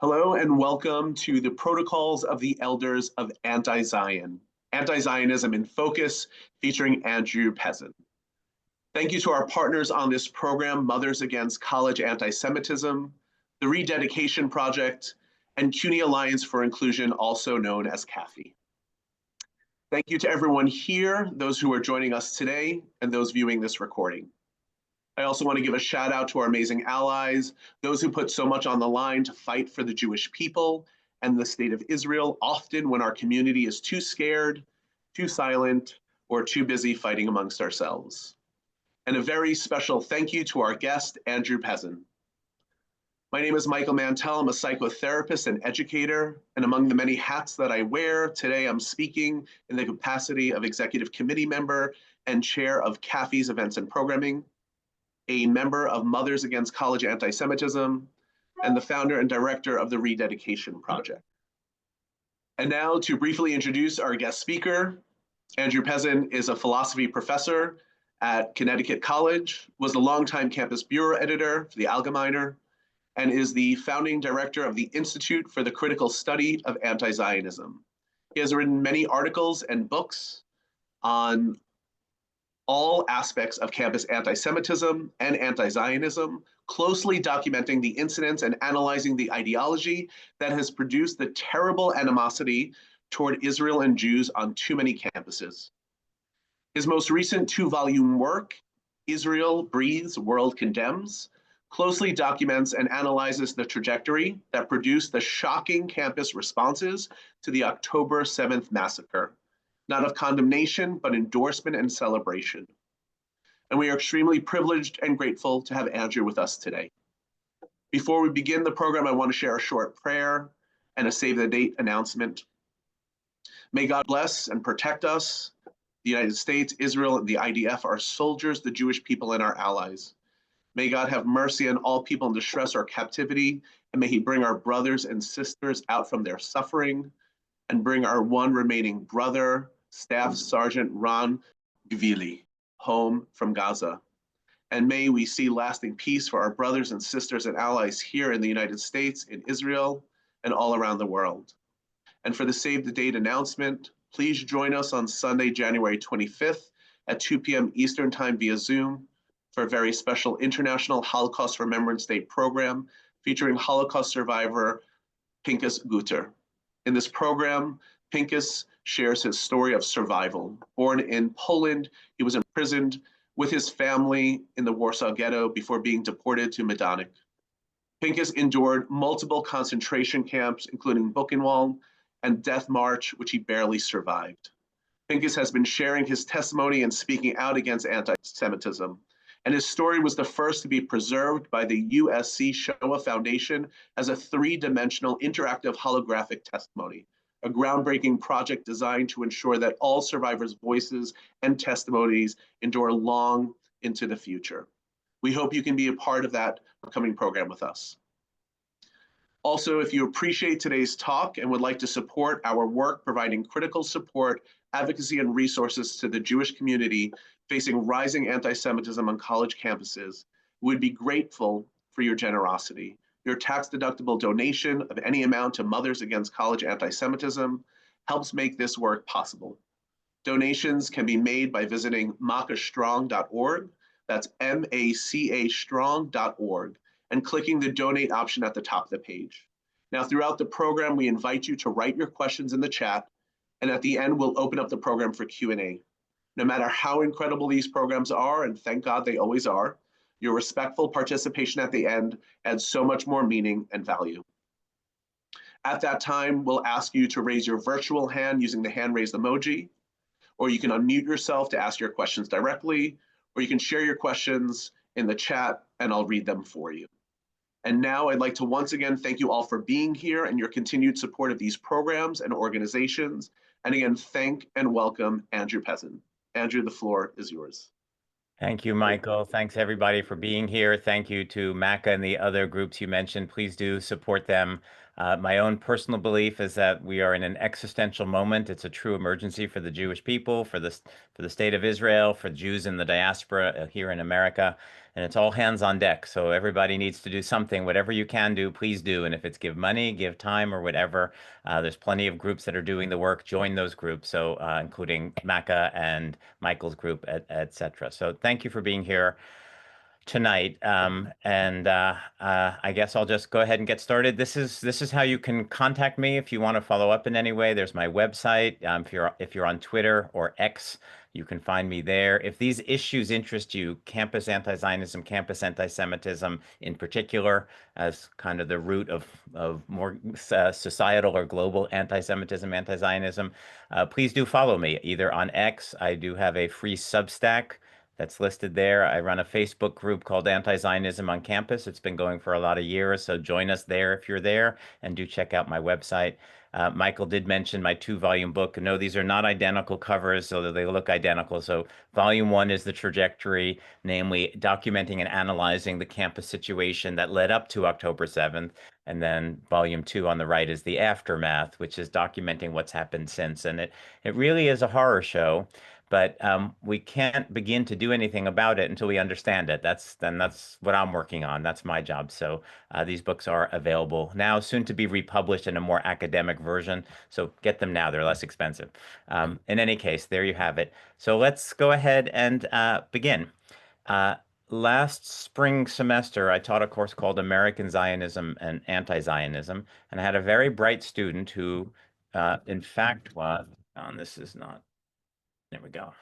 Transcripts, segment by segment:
Hello and welcome to the Protocols of the Elders of Antizionism in Focus, featuring Andrew Pessin. Thank you to our partners on this program, Mothers Against College Anti-Semitism, the Rededication Project, and CUNY Alliance for Inclusion, also known as CAFI. Thank you to everyone here, those who are joining us today, and those viewing this recording. I also want to give a shout out to our amazing allies, those who put so much on the line to fight for the Jewish people and the state of Israel, often when our community is too scared, too silent, or too busy fighting amongst ourselves. And a very special thank you to our guest, Andrew Pessin. My name is Michael Mantell. I'm a psychotherapist and educator, and among the many hats that I wear, today I'm speaking in the capacity of executive committee member and chair of CAFI's events and programming, a member of Mothers Against College Anti-Semitism, and the founder and director of the Rededication Project. And now to briefly introduce our guest speaker, Andrew Pessin is a philosophy professor at Connecticut College, was the longtime campus bureau editor for the Allgemeiner, and is the founding director of the Institute for the Critical Study of Antizionism. He has written many articles and books on all aspects of campus anti-Semitism and anti-Zionism, closely documenting the incidents and analyzing the ideology that has produced the terrible animosity toward Israel and Jews on too many campuses. His most recent 2-volume work, Israel Breathes, World Condemns, closely documents and analyzes the trajectory that produced the shocking campus responses to the October 7th massacre, not of condemnation, but endorsement and celebration. And we are extremely privileged and grateful to have Andrew with us today. Before we begin the program, I want to share a short prayer and a save the date announcement. May God bless and protect us, the United States, Israel, and the IDF, our soldiers, the Jewish people, and our allies. May God have mercy on all people in distress or captivity, and may he bring our brothers and sisters out from their suffering, and bring our one remaining brother, Staff Sergeant Ron Gvili, home from Gaza. And may we see lasting peace for our brothers and sisters and allies here in the United States, in Israel, and all around the world. And for the Save the Date announcement, please join us on Sunday, January 25th at 2 p.m. Eastern Time via Zoom for a very special International Holocaust Remembrance Day program featuring Holocaust survivor Pinchas Guter. In this program, Pinchas shares his story of survival. Born in Poland, he was imprisoned with his family in the Warsaw Ghetto before being deported to Majdanek. Pinchas endured multiple concentration camps, including Buchenwald and Death March, which he barely survived. Pinchas has been sharing his testimony and speaking out against anti-Semitism, and his story was the first to be preserved by the USC Shoah Foundation as a 3-dimensional interactive holographic testimony, a groundbreaking project designed to ensure that all survivors' voices and testimonies endure long into the future. We hope you can be a part of that upcoming program with us. Also, if you appreciate today's talk and would like to support our work providing critical support, advocacy, and resources to the Jewish community facing rising anti-Semitism on college campuses, we would be grateful for your generosity. Your tax-deductible donation of any amount to Mothers Against College Anti-Semitism helps make this work possible. Donations can be made by visiting macastrong.org, that's M-A-C-A strong.org, and clicking the donate option at the top of the page. Now, throughout the program, we invite you to write your questions in the chat, and at the end, we'll open up the program for Q&A. No matter how incredible these programs are, and thank God they always are, your respectful participation at the end adds so much more meaning and value. At that time, we'll ask you to raise your virtual hand using the hand raised emoji, or you can unmute yourself to ask your questions directly, or you can share your questions in the chat and I'll read them for you. And now I'd like to once again thank you all for being here and your continued support of these programs and organizations. And again, thank and welcome Andrew Pessin. Andrew, the floor is yours. Thank you, Michael. Thanks, everybody, for being here. Thank you to MACA and the other groups you mentioned. Please do support them My own personal belief is that we are in an existential moment. It's a true emergency for the Jewish people, for the state of Israel, for Jews in the diaspora here in America, and it's all hands on deck. So everybody needs to do something. Whatever you can do, please do. And if it's give money, give time, or whatever, there's plenty of groups that are doing the work. Join those groups. So including Maca and Michael's group, et cetera. So thank you for being here tonight. I guess I'll just go ahead and get started. This is how you can contact me if you want to follow up in any way. There's my website. If you're on Twitter or X, you can find me there. If these issues interest you, campus anti-Zionism, campus anti-Semitism in particular, as kind of the root of more societal or global anti-Semitism, anti-Zionism, please do follow me either on X. I do have a free Substack that's listed there. I run a Facebook group called Anti-Zionism on Campus. It's been going for a lot of years, so join us there if you're there, and do check out my website. Michael did mention my 2-volume book. No, these are not identical covers, so that they look identical. So volume 1 is the trajectory, namely documenting and analyzing the campus situation that led up to October 7th. And then volume 2 on the right is the aftermath, which is documenting what's happened since. And it really is a horror show. But we can't begin to do anything about it until we understand it. That's what I'm working on. That's my job. So these books are available now, soon to be republished in a more academic version. So get them now. They're less expensive. In any case, there you have it. So let's go ahead and begin. Last spring semester, I taught a course called American Zionism and Anti-Zionism, and I had a very bright student who, in fact, was, this is not. There we go.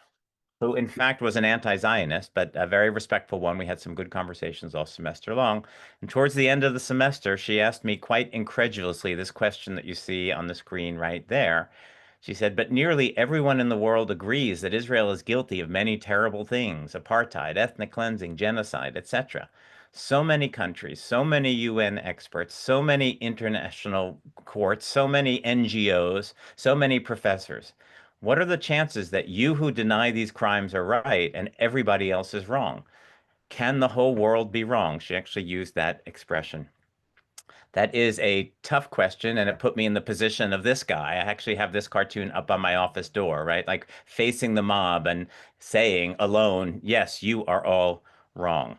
Who, in fact, was an anti-Zionist, but a very respectful one. We had some good conversations all semester long. And towards the end of the semester, she asked me quite incredulously this question that you see on the screen right there. She said, but nearly everyone in the world agrees that Israel is guilty of many terrible things, apartheid, ethnic cleansing, genocide, etc. So many countries, so many UN experts, so many international courts, so many NGOs, so many professors. What are the chances that you who deny these crimes are right and everybody else is wrong? Can the whole world be wrong? She actually used that expression. That is a tough question, and it put me in the position of this guy. I actually have this cartoon up on my office door, right? Like facing the mob and saying alone, yes, you are all wrong.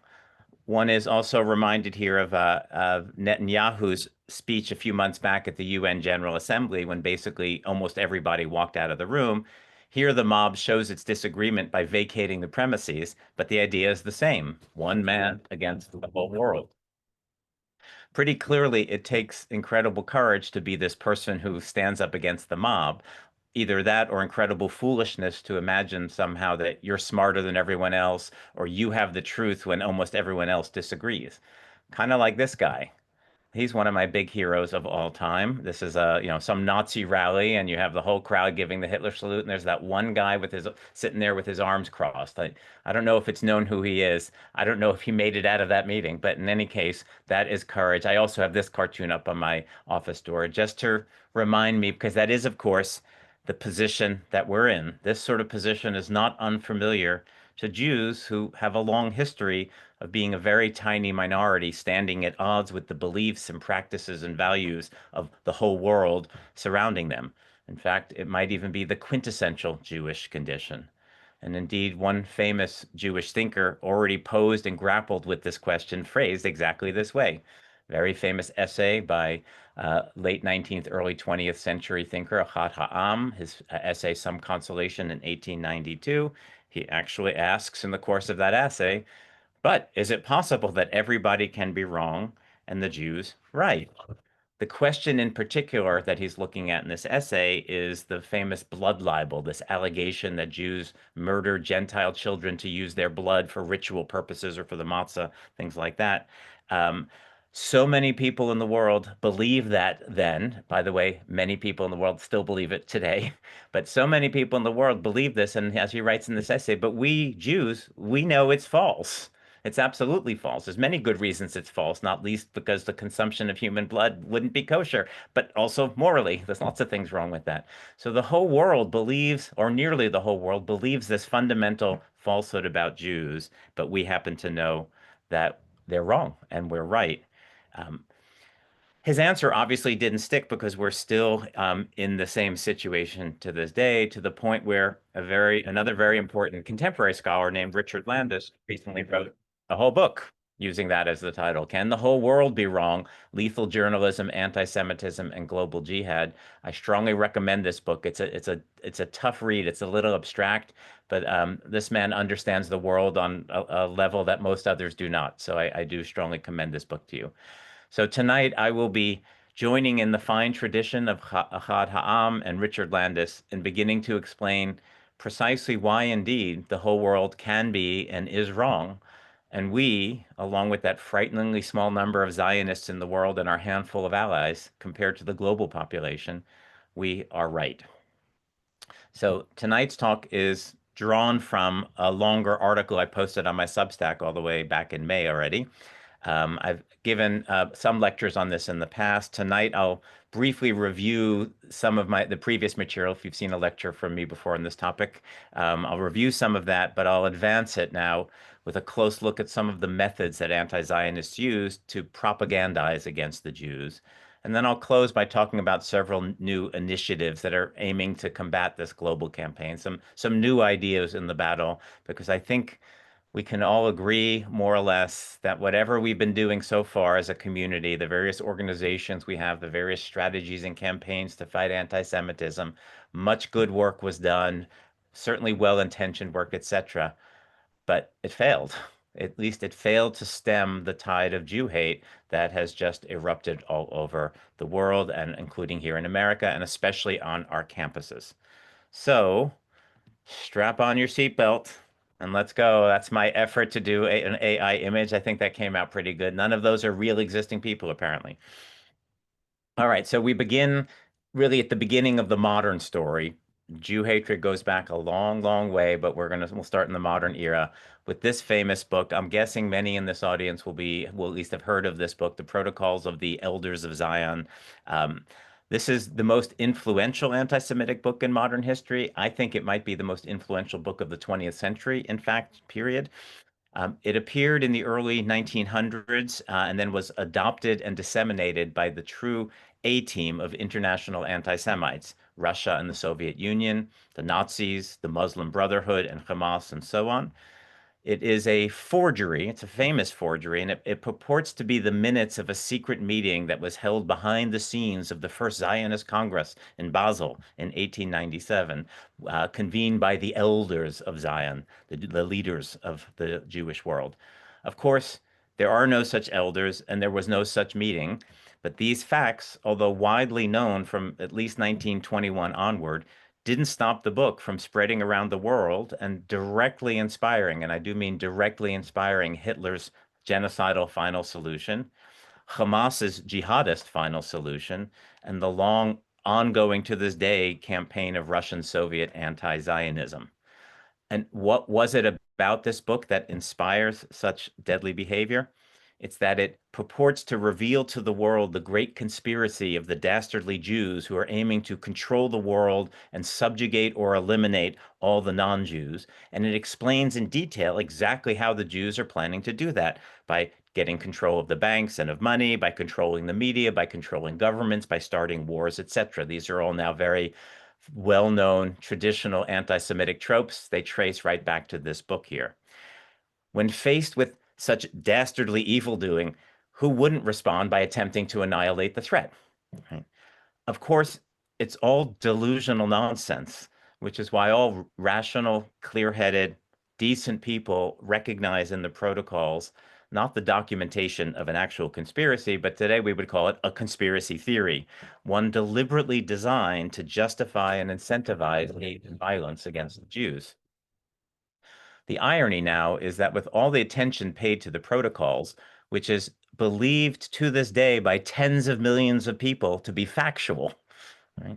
One is also reminded here of Netanyahu's speech a few months back at the UN General Assembly when basically almost everybody walked out of the room. Here, the mob shows its disagreement by vacating the premises, but the idea is the same: one man against the whole world. Pretty clearly, it takes incredible courage to be this person who stands up against the mob. Either that or incredible foolishness to imagine somehow that you're smarter than everyone else or you have the truth when almost everyone else disagrees. Kind of like this guy. He's one of my big heroes of all time. This is some Nazi rally, and you have the whole crowd giving the Hitler salute, and there's that one guy with his sitting there with his arms crossed. I don't know if it's known who he is. I don't know if he made it out of that meeting, but in any case, that is courage. I also have this cartoon up on my office door just to remind me, because that is, of course, the position that we're in. This sort of position is not unfamiliar to Jews who have a long history of being a very tiny minority standing at odds with the beliefs and practices and values of the whole world surrounding them. In fact, it might even be the quintessential Jewish condition. And indeed, one famous Jewish thinker already posed and grappled with this question, phrased exactly this way. Very famous essay by late 19th, early 20th century thinker Ahad Ha'am, his essay Some Consolation in 1892. He actually asks in the course of that essay, but is it possible that everybody can be wrong and the Jews right? The question in particular that he's looking at in this essay is the famous blood libel, this allegation that Jews murder Gentile children to use their blood for ritual purposes or for the matzah, things like that. Um, so many people in the world believe that then. By the way, many people in the world still believe it today. But so many people in the world believe this. And as he writes in this essay, but we Jews, we know it's false. It's absolutely false. There's many good reasons it's false, not least because the consumption of human blood wouldn't be kosher, but also morally, there's lots of things wrong with that. So the whole world believes, or nearly the whole world believes this fundamental falsehood about Jews, but we happen to know that they're wrong and we're right. Um, His answer obviously didn't stick because we're still in the same situation to this day, to the point where another very important contemporary scholar named Richard Landis recently wrote a whole book using that as the title. Can the Whole World Be Wrong? Lethal Journalism, Anti-Semitism, and Global Jihad. I strongly recommend this book. It's a tough read. It's a little abstract, but this man understands the world on a level that most others do not. So I do strongly commend this book to you. So tonight I will be joining in the fine tradition of Ahad Ha'am and Richard Landis in beginning to explain precisely why indeed the whole world can be and is wrong. And we, along with that frighteningly small number of Zionists in the world and our handful of allies, compared to the global population, we are right. So tonight's talk is drawn from a longer article I posted on my Substack all the way back in May already. I've given some lectures on this in the past. Tonight, I'll briefly review some of the previous material. If you've seen a lecture from me before on this topic, I'll review some of that, but I'll advance it now with a close look at some of the methods that anti-Zionists use to propagandize against the Jews. And then I'll close by talking about several new initiatives that are aiming to combat this global campaign, some new ideas in the battle, because I think we can all agree, more or less, that whatever we've been doing so far as a community, the various organizations we have, the various strategies and campaigns to fight anti-Semitism, much good work was done, certainly well-intentioned work, etc., but it failed. At least it failed to stem the tide of Jew hate that has just erupted all over the world, and including here in America, and especially on our campuses. So strap on your seatbelt and let's go. That's my effort to do an AI image. I think that came out pretty good. None of those are real existing people, apparently. All right, so we begin really at the beginning of the modern story. Jew hatred goes back a long, long way, but we'll start in the modern era with this famous book. I'm guessing many in this audience will at least have heard of this book, The Protocols of the Elders of Zion. This is the most influential anti-Semitic book in modern history. I think it might be the most influential book of the 20th century, in fact, period. It appeared in the early 1900s and then was adopted and disseminated by the true A-team of international anti-Semites, Russia and the Soviet Union, the Nazis, the Muslim Brotherhood, and Hamas, and so on. It is a forgery. It's a famous forgery, and it purports to be the minutes of a secret meeting that was held behind the scenes of the first Zionist Congress in Basel in 1897, convened by the elders of Zion, the leaders of the Jewish world. Of course, there are no such elders, and there was no such meeting. But these facts, although widely known from at least 1921 onward, didn't stop the book from spreading around the world and directly inspiring, and I do mean directly inspiring, Hitler's genocidal final solution, Hamas's jihadist final solution, and the long ongoing to this day campaign of Russian Soviet anti-Zionism. And what was it about this book that inspires such deadly behavior? It's that it purports to reveal to the world the great conspiracy of the dastardly Jews who are aiming to control the world and subjugate or eliminate all the non-Jews. And it explains in detail exactly how the Jews are planning to do that by getting control of the banks and of money, by controlling the media, by controlling governments, by starting wars, etc. These are all now very well-known traditional anti-Semitic tropes. They trace right back to this book here. When faced with such dastardly evildoing, who wouldn't respond by attempting to annihilate the threat? Right? Of course, it's all delusional nonsense, which is why all rational, clear-headed, decent people recognize in the protocols not the documentation of an actual conspiracy, but today we would call it a conspiracy theory, one deliberately designed to justify and incentivize hate and violence against the Jews. The irony now is that with all the attention paid to the protocols, which is believed to this day by tens of millions of people to be factual, right?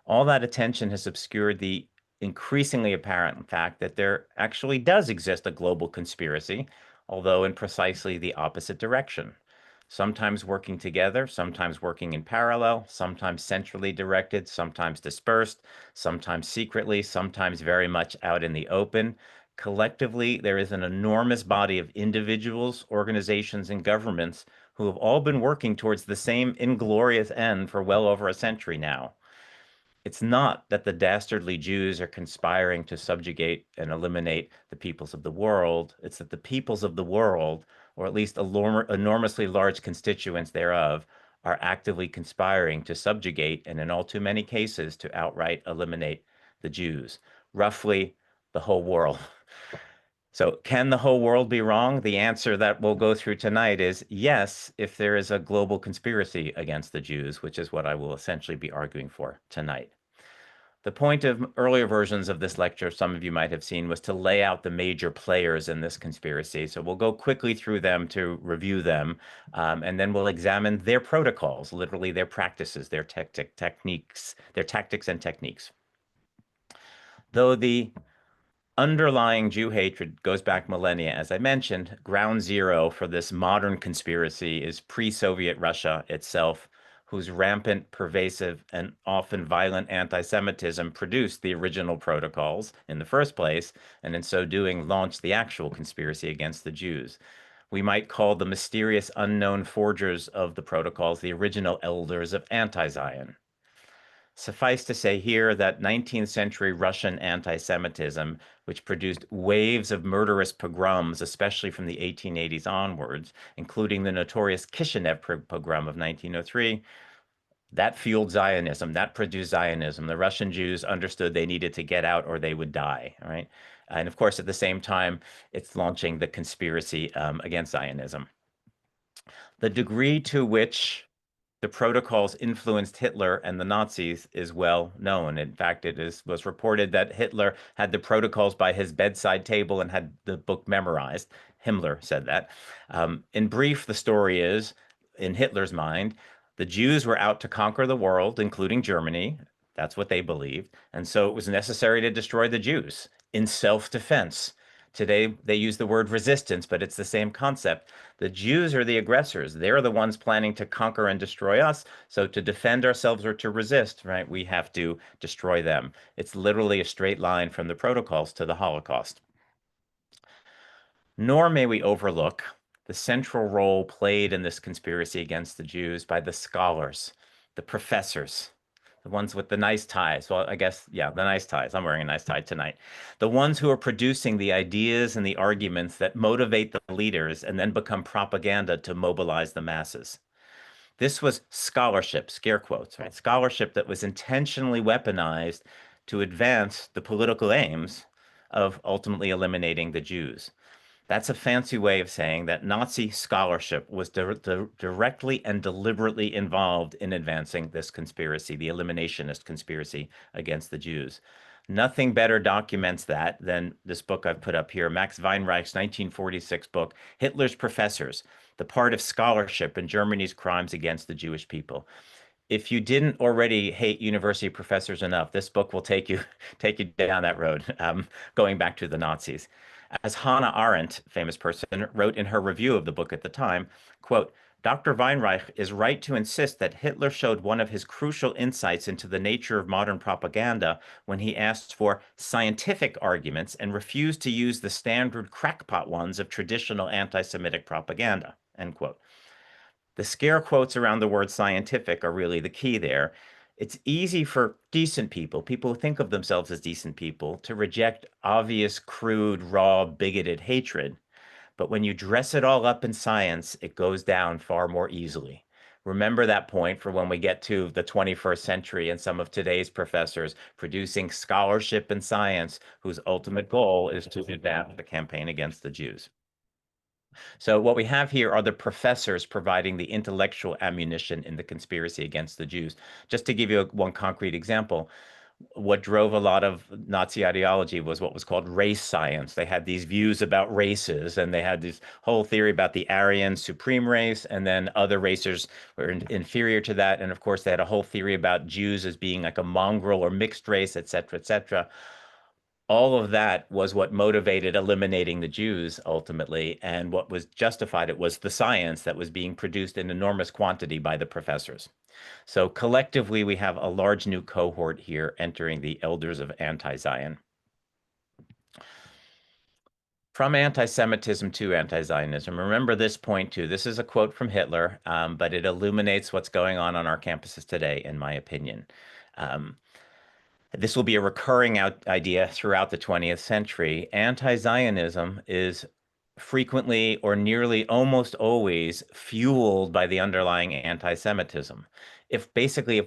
All that attention has obscured the increasingly apparent fact that there actually does exist a global conspiracy, although in precisely the opposite direction. Sometimes working together, sometimes working in parallel, sometimes centrally directed, sometimes dispersed, sometimes secretly, sometimes very much out in the open. Collectively, there is an enormous body of individuals, organizations, and governments who have all been working towards the same inglorious end for well over a century now. It's not that the dastardly Jews are conspiring to subjugate and eliminate the peoples of the world. It's that the peoples of the world, or at least enormously large constituents thereof, are actively conspiring to subjugate and in all too many cases to outright eliminate the Jews, roughly the whole world. So can the whole world be wrong? The answer that we'll go through tonight is yes, if there is a global conspiracy against the Jews, which is what I will essentially be arguing for tonight. The point of earlier versions of this lecture, some of you might have seen, was to lay out the major players in this conspiracy. So we'll go quickly through them to review them, and then we'll examine their protocols, literally their practices, their techniques, their tactics and techniques. Though the underlying Jew hatred goes back millennia, as I mentioned, ground zero for this modern conspiracy is pre-Soviet Russia itself, whose rampant, pervasive, and often violent anti-Semitism produced the original protocols in the first place, and in so doing launched the actual conspiracy against the Jews. We might call the mysterious unknown forgers of the protocols the original elders of anti-Zion. Suffice to say here that 19th century Russian anti-Semitism, which produced waves of murderous pogroms, especially from the 1880s onwards, including the notorious Kishinev pogrom of 1903, that fueled Zionism, that produced Zionism. The Russian Jews understood they needed to get out or they would die, right? And of course, at the same time, it's launching the conspiracy against Zionism. The degree to which the protocols influenced Hitler and the Nazis is well known. In fact, was reported that Hitler had the protocols by his bedside table and had the book memorized. Himmler said that. In brief, the story is, in Hitler's mind, the Jews were out to conquer the world, including Germany. That's what they believed. And so it was necessary to destroy the Jews in self-defense. Today, they use the word resistance, but it's the same concept. The Jews are the aggressors. They're the ones planning to conquer and destroy us. So to defend ourselves or to resist, right, we have to destroy them. It's literally a straight line from the protocols to the Holocaust. Nor may we overlook the central role played in this conspiracy against the Jews by the scholars, the professors, the ones with the nice ties. Well, I guess, yeah, the nice ties. I'm wearing a nice tie tonight. The ones who are producing the ideas and the arguments that motivate the leaders and then become propaganda to mobilize the masses. This was scholarship, scare quotes, right? Scholarship that was intentionally weaponized to advance the political aims of ultimately eliminating the Jews. That's a fancy way of saying that Nazi scholarship was directly and deliberately involved in advancing this conspiracy, the eliminationist conspiracy against the Jews. Nothing better documents that than this book I've put up here, Max Weinreich's 1946 book, Hitler's Professors, the part of scholarship in Germany's crimes against the Jewish people. If you didn't already hate university professors enough, this book will take you down that road, going back to the Nazis. As Hannah Arendt, famous person, wrote in her review of the book at the time, quote, Dr. Weinreich is right to insist that Hitler showed one of his crucial insights into the nature of modern propaganda when he asked for scientific arguments and refused to use the standard crackpot ones of traditional anti-Semitic propaganda, end quote. The scare quotes around the word scientific are really the key there. It's easy for decent people, people who think of themselves as decent people, to reject obvious, crude, raw, bigoted hatred. But when you dress it all up in science, it goes down far more easily. Remember that point for when we get to the 21st century and some of today's professors producing scholarship in science whose ultimate goal is to advance the campaign against the Jews. So what we have here are the professors providing the intellectual ammunition in the conspiracy against the Jews. Just to give you one concrete example, what drove a lot of Nazi ideology was what was called race science. They had these views about races, and they had this whole theory about the Aryan supreme race, and then other races were inferior to that. And of course, they had a whole theory about Jews as being like a mongrel or mixed race, et cetera, et cetera. All of that was what motivated eliminating the Jews ultimately, and what was justified it was the science that was being produced in enormous quantity by the professors. So collectively, we have a large new cohort here entering the elders of anti-Zion. From anti-Semitism to anti-Zionism. Remember this point too. This is a quote from Hitler, but it illuminates what's going on our campuses today, in my opinion. Um, this will be a recurring idea throughout the 20th century. Anti-Zionism is frequently or nearly almost always fueled by the underlying anti-Semitism. If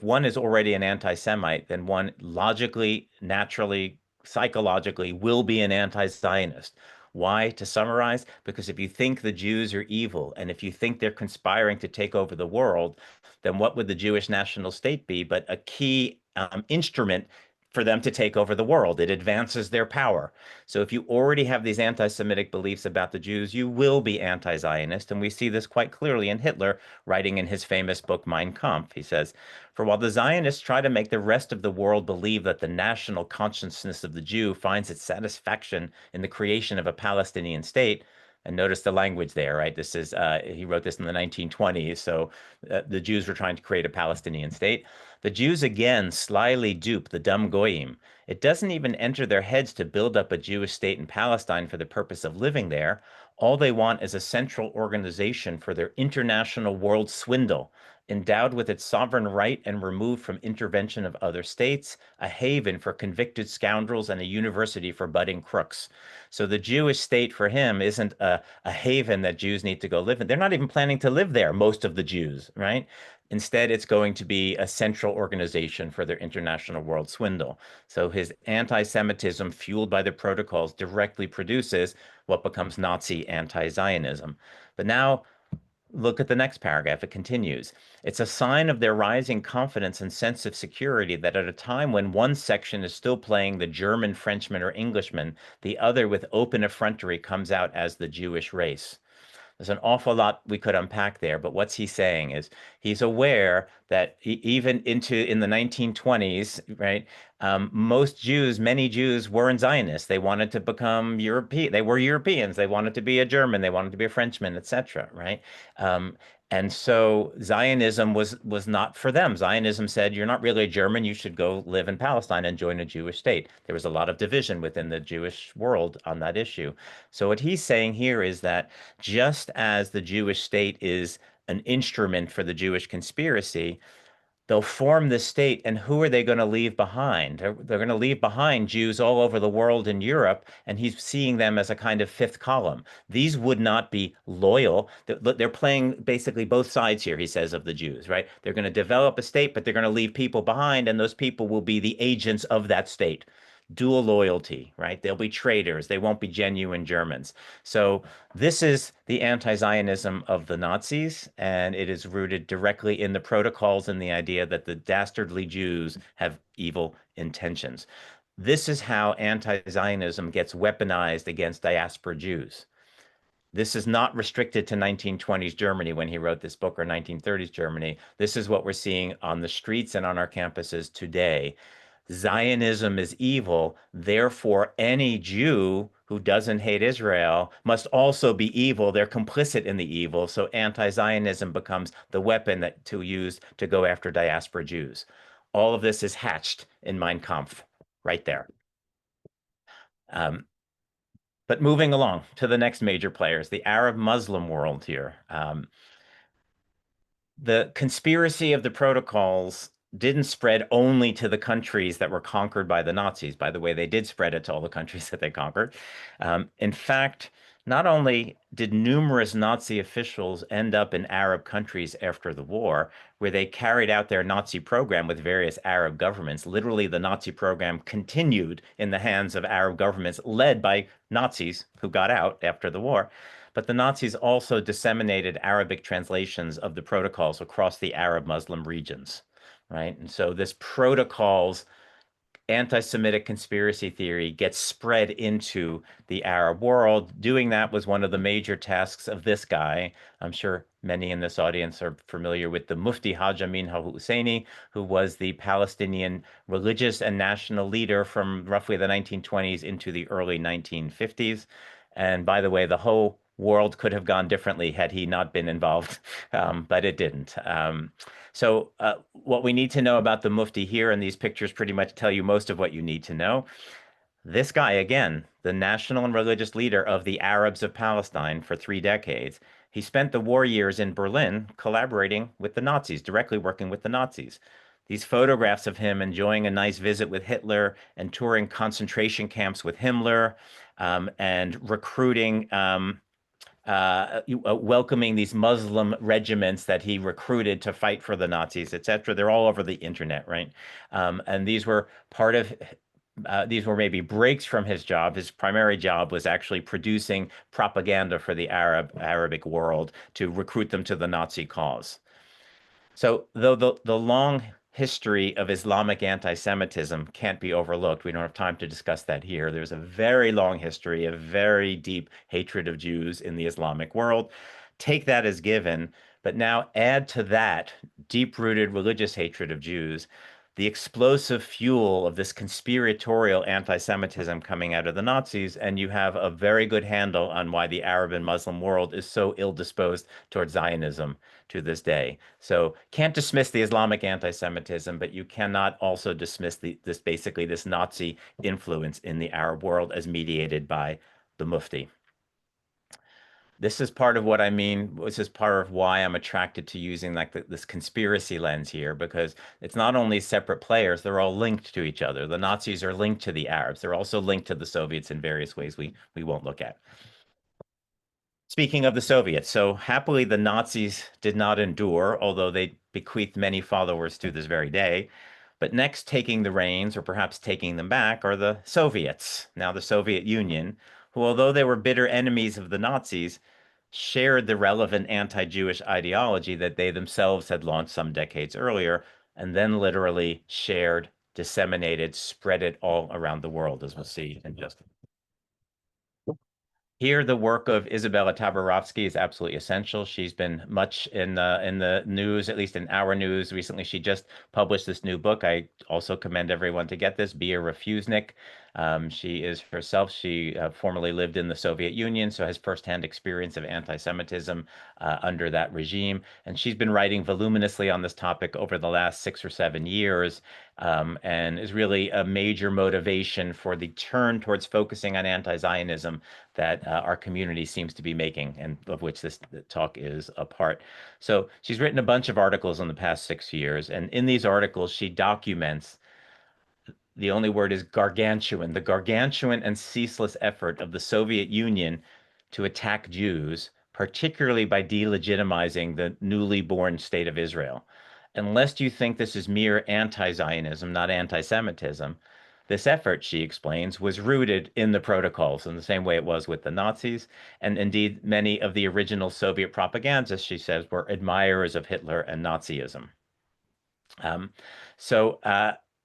one is already an anti-Semite, then one logically, naturally, psychologically will be an anti-Zionist. Why? To summarize, because if you think the Jews are evil and if you think they're conspiring to take over the world, then what would the Jewish national state be but a key instrument for them to take over the world? It advances their power. So if you already have these anti-Semitic beliefs about the Jews, you will be anti-Zionist. And we see this quite clearly in Hitler writing in his famous book, Mein Kampf. He says, "For while the Zionists try to make the rest of the world believe that the national consciousness of the Jew finds its satisfaction in the creation of a Palestinian state," and notice the language there, right? This is, he wrote this in the 1920s. So the Jews were trying to create a Palestinian state. The Jews again slyly dupe the dumb goyim. It doesn't even enter their heads to build up a Jewish state in Palestine for the purpose of living there. All they want is a central organization for their international world swindle, endowed with its sovereign right and removed from intervention of other states, a haven for convicted scoundrels and a university for budding crooks. So the Jewish state for him isn't a haven that Jews need to go live in. They're not even planning to live there, most of the Jews, right? Instead, it's going to be a central organization for their international world swindle. So his anti-Semitism, fueled by the protocols, directly produces what becomes Nazi anti-Zionism. But now look at the next paragraph. It continues. It's a sign of their rising confidence and sense of security that at a time when one section is still playing the German, Frenchman, or Englishman, the other with open effrontery comes out as the Jewish race. There's an awful lot we could unpack there, but what's he saying is he's aware that even in the 1920s, right? Many Jews weren't Zionists. They wanted to become European. They were Europeans. They wanted to be a German. They wanted to be a Frenchman, etc. Right? Um, and so Zionism was not for them. Zionism said, "You're not really a German. You should go live in Palestine and join a Jewish state." There was a lot of division within the Jewish world on that issue. So what he's saying here is that just as the Jewish state is an instrument for the Jewish conspiracy, they'll form this state, and who are they going to leave behind? They're going to leave behind Jews all over the world in Europe, and he's seeing them as a kind of fifth column. These would not be loyal. They're playing basically both sides here, he says, of the Jews, right? They're going to develop a state, but they're going to leave people behind, and those people will be the agents of that state. Dual loyalty, right? They'll be traitors. They won't be genuine Germans. So this is the anti-Zionism of the Nazis, and it is rooted directly in the protocols and the idea that the dastardly Jews have evil intentions. This is how anti-Zionism gets weaponized against diaspora Jews. This is not restricted to 1920s Germany when he wrote this book, or 1930s Germany. This is what we're seeing on the streets and on our campuses today. Zionism is evil, therefore any Jew who doesn't hate Israel must also be evil. They're complicit in the evil. So anti-Zionism becomes the weapon to use to go after diaspora Jews. All of this is hatched in Mein Kampf, right there. But moving along to the next major players, the Arab Muslim world here. The conspiracy of the protocols didn't spread only to the countries that were conquered by the Nazis. By the way, they did spread it to all the countries that they conquered. In fact, not only did numerous Nazi officials end up in Arab countries after the war, where they carried out their Nazi program with various Arab governments, literally the Nazi program continued in the hands of Arab governments led by Nazis who got out after the war. But the Nazis also disseminated Arabic translations of the protocols across the Arab Muslim regions, right? And so this protocols anti-Semitic conspiracy theory gets spread into the Arab world. Doing that was one of the major tasks of this guy. I'm sure many in this audience are familiar with the Mufti Haj Amin al-Husseini, who was the Palestinian religious and national leader from roughly the 1920s into the early 1950s. And by the way, the whole world could have gone differently had he not been involved, but it didn't. So what we need to know about the Mufti here, and these pictures pretty much tell you most of what you need to know. This guy, again, the national and religious leader of the Arabs of Palestine for 3 decades, he spent the war years in Berlin collaborating with the Nazis, directly working with the Nazis. These photographs of him enjoying a nice visit with Hitler and touring concentration camps with Himmler, and recruiting, welcoming these Muslim regiments that he recruited to fight for the Nazis, etc. They're all over the internet, right? And these were part of these were maybe breaks from his job. His primary job was actually producing propaganda for the Arabic world to recruit them to the Nazi cause. So, though the long history of Islamic anti-Semitism can't be overlooked, we don't have time to discuss that here. There's a very long history of very deep hatred of Jews in the Islamic world. Take that as given, but now add to that deep-rooted religious hatred of Jews the explosive fuel of this conspiratorial anti-Semitism coming out of the Nazis, and you have a very good handle on why the Arab and Muslim world is so ill-disposed towards Zionism to this day. So can't dismiss the Islamic anti-Semitism, but you cannot also dismiss this Nazi influence in the Arab world as mediated by the Mufti. This is part of what I mean. This is part of why I'm attracted to using like this conspiracy lens here, because it's not only separate players, they're all linked to each other. The Nazis are linked to the Arabs. They're also linked to the Soviets in various ways we won't look at. Speaking of the Soviets, so happily the Nazis did not endure, although they bequeathed many followers to this very day. But next taking the reins, or perhaps taking them back, are the Soviets, now the Soviet Union, who, although they were bitter enemies of the Nazis, shared the relevant anti-Jewish ideology that they themselves had launched some decades earlier, and then literally shared, disseminated, spread it all around the world, as we'll see in just a minute. Here, the work of Isabella Tabarovsky is absolutely essential. She's been much in the news, at least in our news recently. She just published this new book. I also commend everyone to get this, Be a Refusenik. She is herself, she formerly lived in the Soviet Union, so has firsthand experience of anti-Semitism under that regime. And she's been writing voluminously on this topic over the last 6 or 7 years, and is really a major motivation for the turn towards focusing on anti-Zionism that our community seems to be making, and of which this talk is a part. So she's written a bunch of articles in the past 6 years, and in these articles, she documents, the only word is gargantuan, the gargantuan and ceaseless effort of the Soviet Union to attack Jews, particularly by delegitimizing the newly born state of Israel. Unless you think this is mere anti-Zionism, not anti-Semitism, this effort, she explains, was rooted in the protocols in the same way it was with the Nazis. And indeed, many of the original Soviet propagandists, she says, were admirers of Hitler and Nazism. Um, so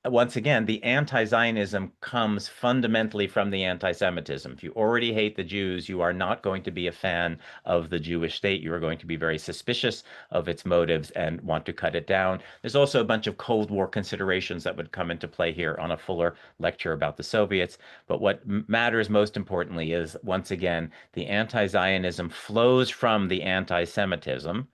once again, the anti-Zionism comes fundamentally from the anti-Semitism. If you already hate the Jews, you are not going to be a fan of the Jewish state. You are going to be very suspicious of its motives and want to cut it down. There's also a bunch of Cold War considerations that would come into play here on a fuller lecture about the Soviets. But what matters most importantly is, once again, the anti-Zionism flows from the anti-Semitism.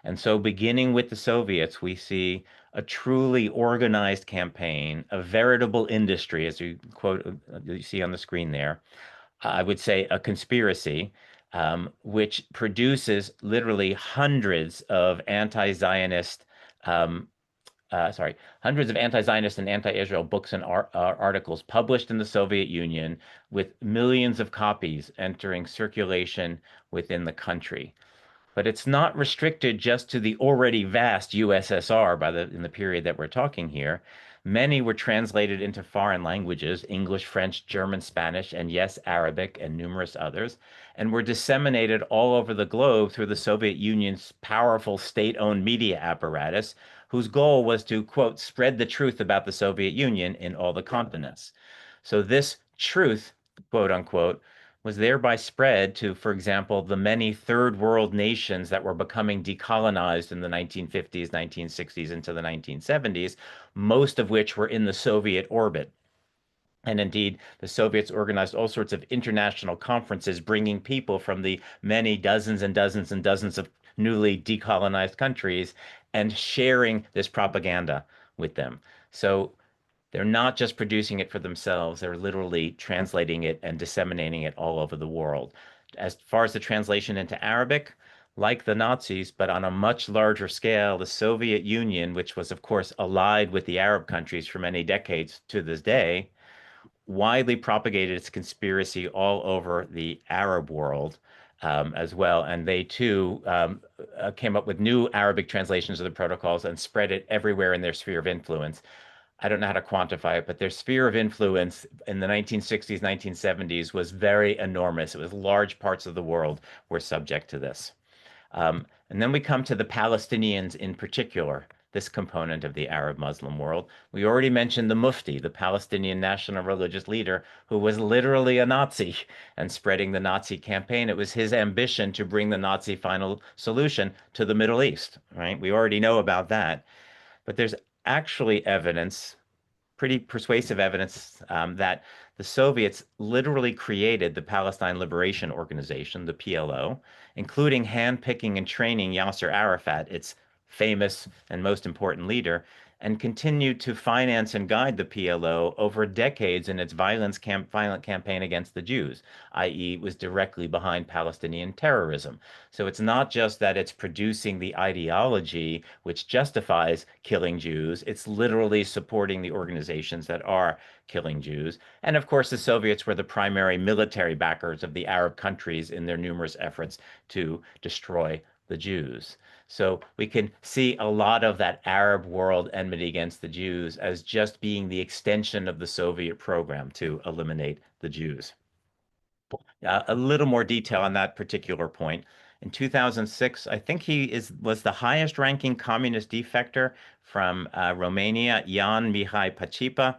And so beginning with the Soviets, we see a truly organized campaign, a veritable industry, as you quote, you see on the screen there. I would say a conspiracy, which produces literally hundreds of anti-Zionist, hundreds of anti-Zionist and anti-Israel books and articles published in the Soviet Union, with millions of copies entering circulation within the country. But it's not restricted just to the already vast USSR in the period that we're talking here. Many were translated into foreign languages, English, French, German, Spanish, and yes, Arabic, and numerous others, and were disseminated all over the globe through the Soviet Union's powerful state-owned media apparatus, whose goal was to, quote, spread the truth about the Soviet Union in all the continents. So this truth, quote unquote, was thereby spread to, for example, the many third world nations that were becoming decolonized in the 1950s, 1960s, into the 1970s, most of which were in the Soviet orbit. And indeed, the Soviets organized all sorts of international conferences, bringing people from the many dozens and dozens and dozens of newly decolonized countries and sharing this propaganda with them. So They're not just producing it for themselves, they're literally translating it and disseminating it all over the world. As far as the translation into Arabic, like the Nazis, but on a much larger scale, the Soviet Union, which was, of course, allied with the Arab countries for many decades to this day, widely propagated its conspiracy all over the Arab world as well. And they too came up with new Arabic translations of the protocols and spread it everywhere in their sphere of influence. I don't know how to quantify it, but their sphere of influence in the 1960s, 1970s was very enormous. It was large parts of the world were subject to this. And then we come to the Palestinians in particular, this component of the Arab Muslim world. We already mentioned the Mufti, the Palestinian national religious leader, who was literally a Nazi and spreading the Nazi campaign. It was his ambition to bring the Nazi final solution to the Middle East, right? We already know about that. But there's actually evidence, pretty persuasive evidence, that the Soviets literally created the Palestine Liberation Organization, the PLO, including handpicking and training Yasser Arafat, its famous and most important leader, and continued to finance and guide the PLO over decades in its violent campaign against the Jews, i.e., was directly behind Palestinian terrorism. So it's not just that it's producing the ideology which justifies killing Jews, it's literally supporting the organizations that are killing Jews. And of course, the Soviets were the primary military backers of the Arab countries in their numerous efforts to destroy the Jews. So we can see a lot of that Arab world enmity against the Jews as just being the extension of the Soviet program to eliminate the Jews. A little more detail on that particular point. In 2006, I think was the highest ranking communist defector from Romania, Jan Mihai Pacipa.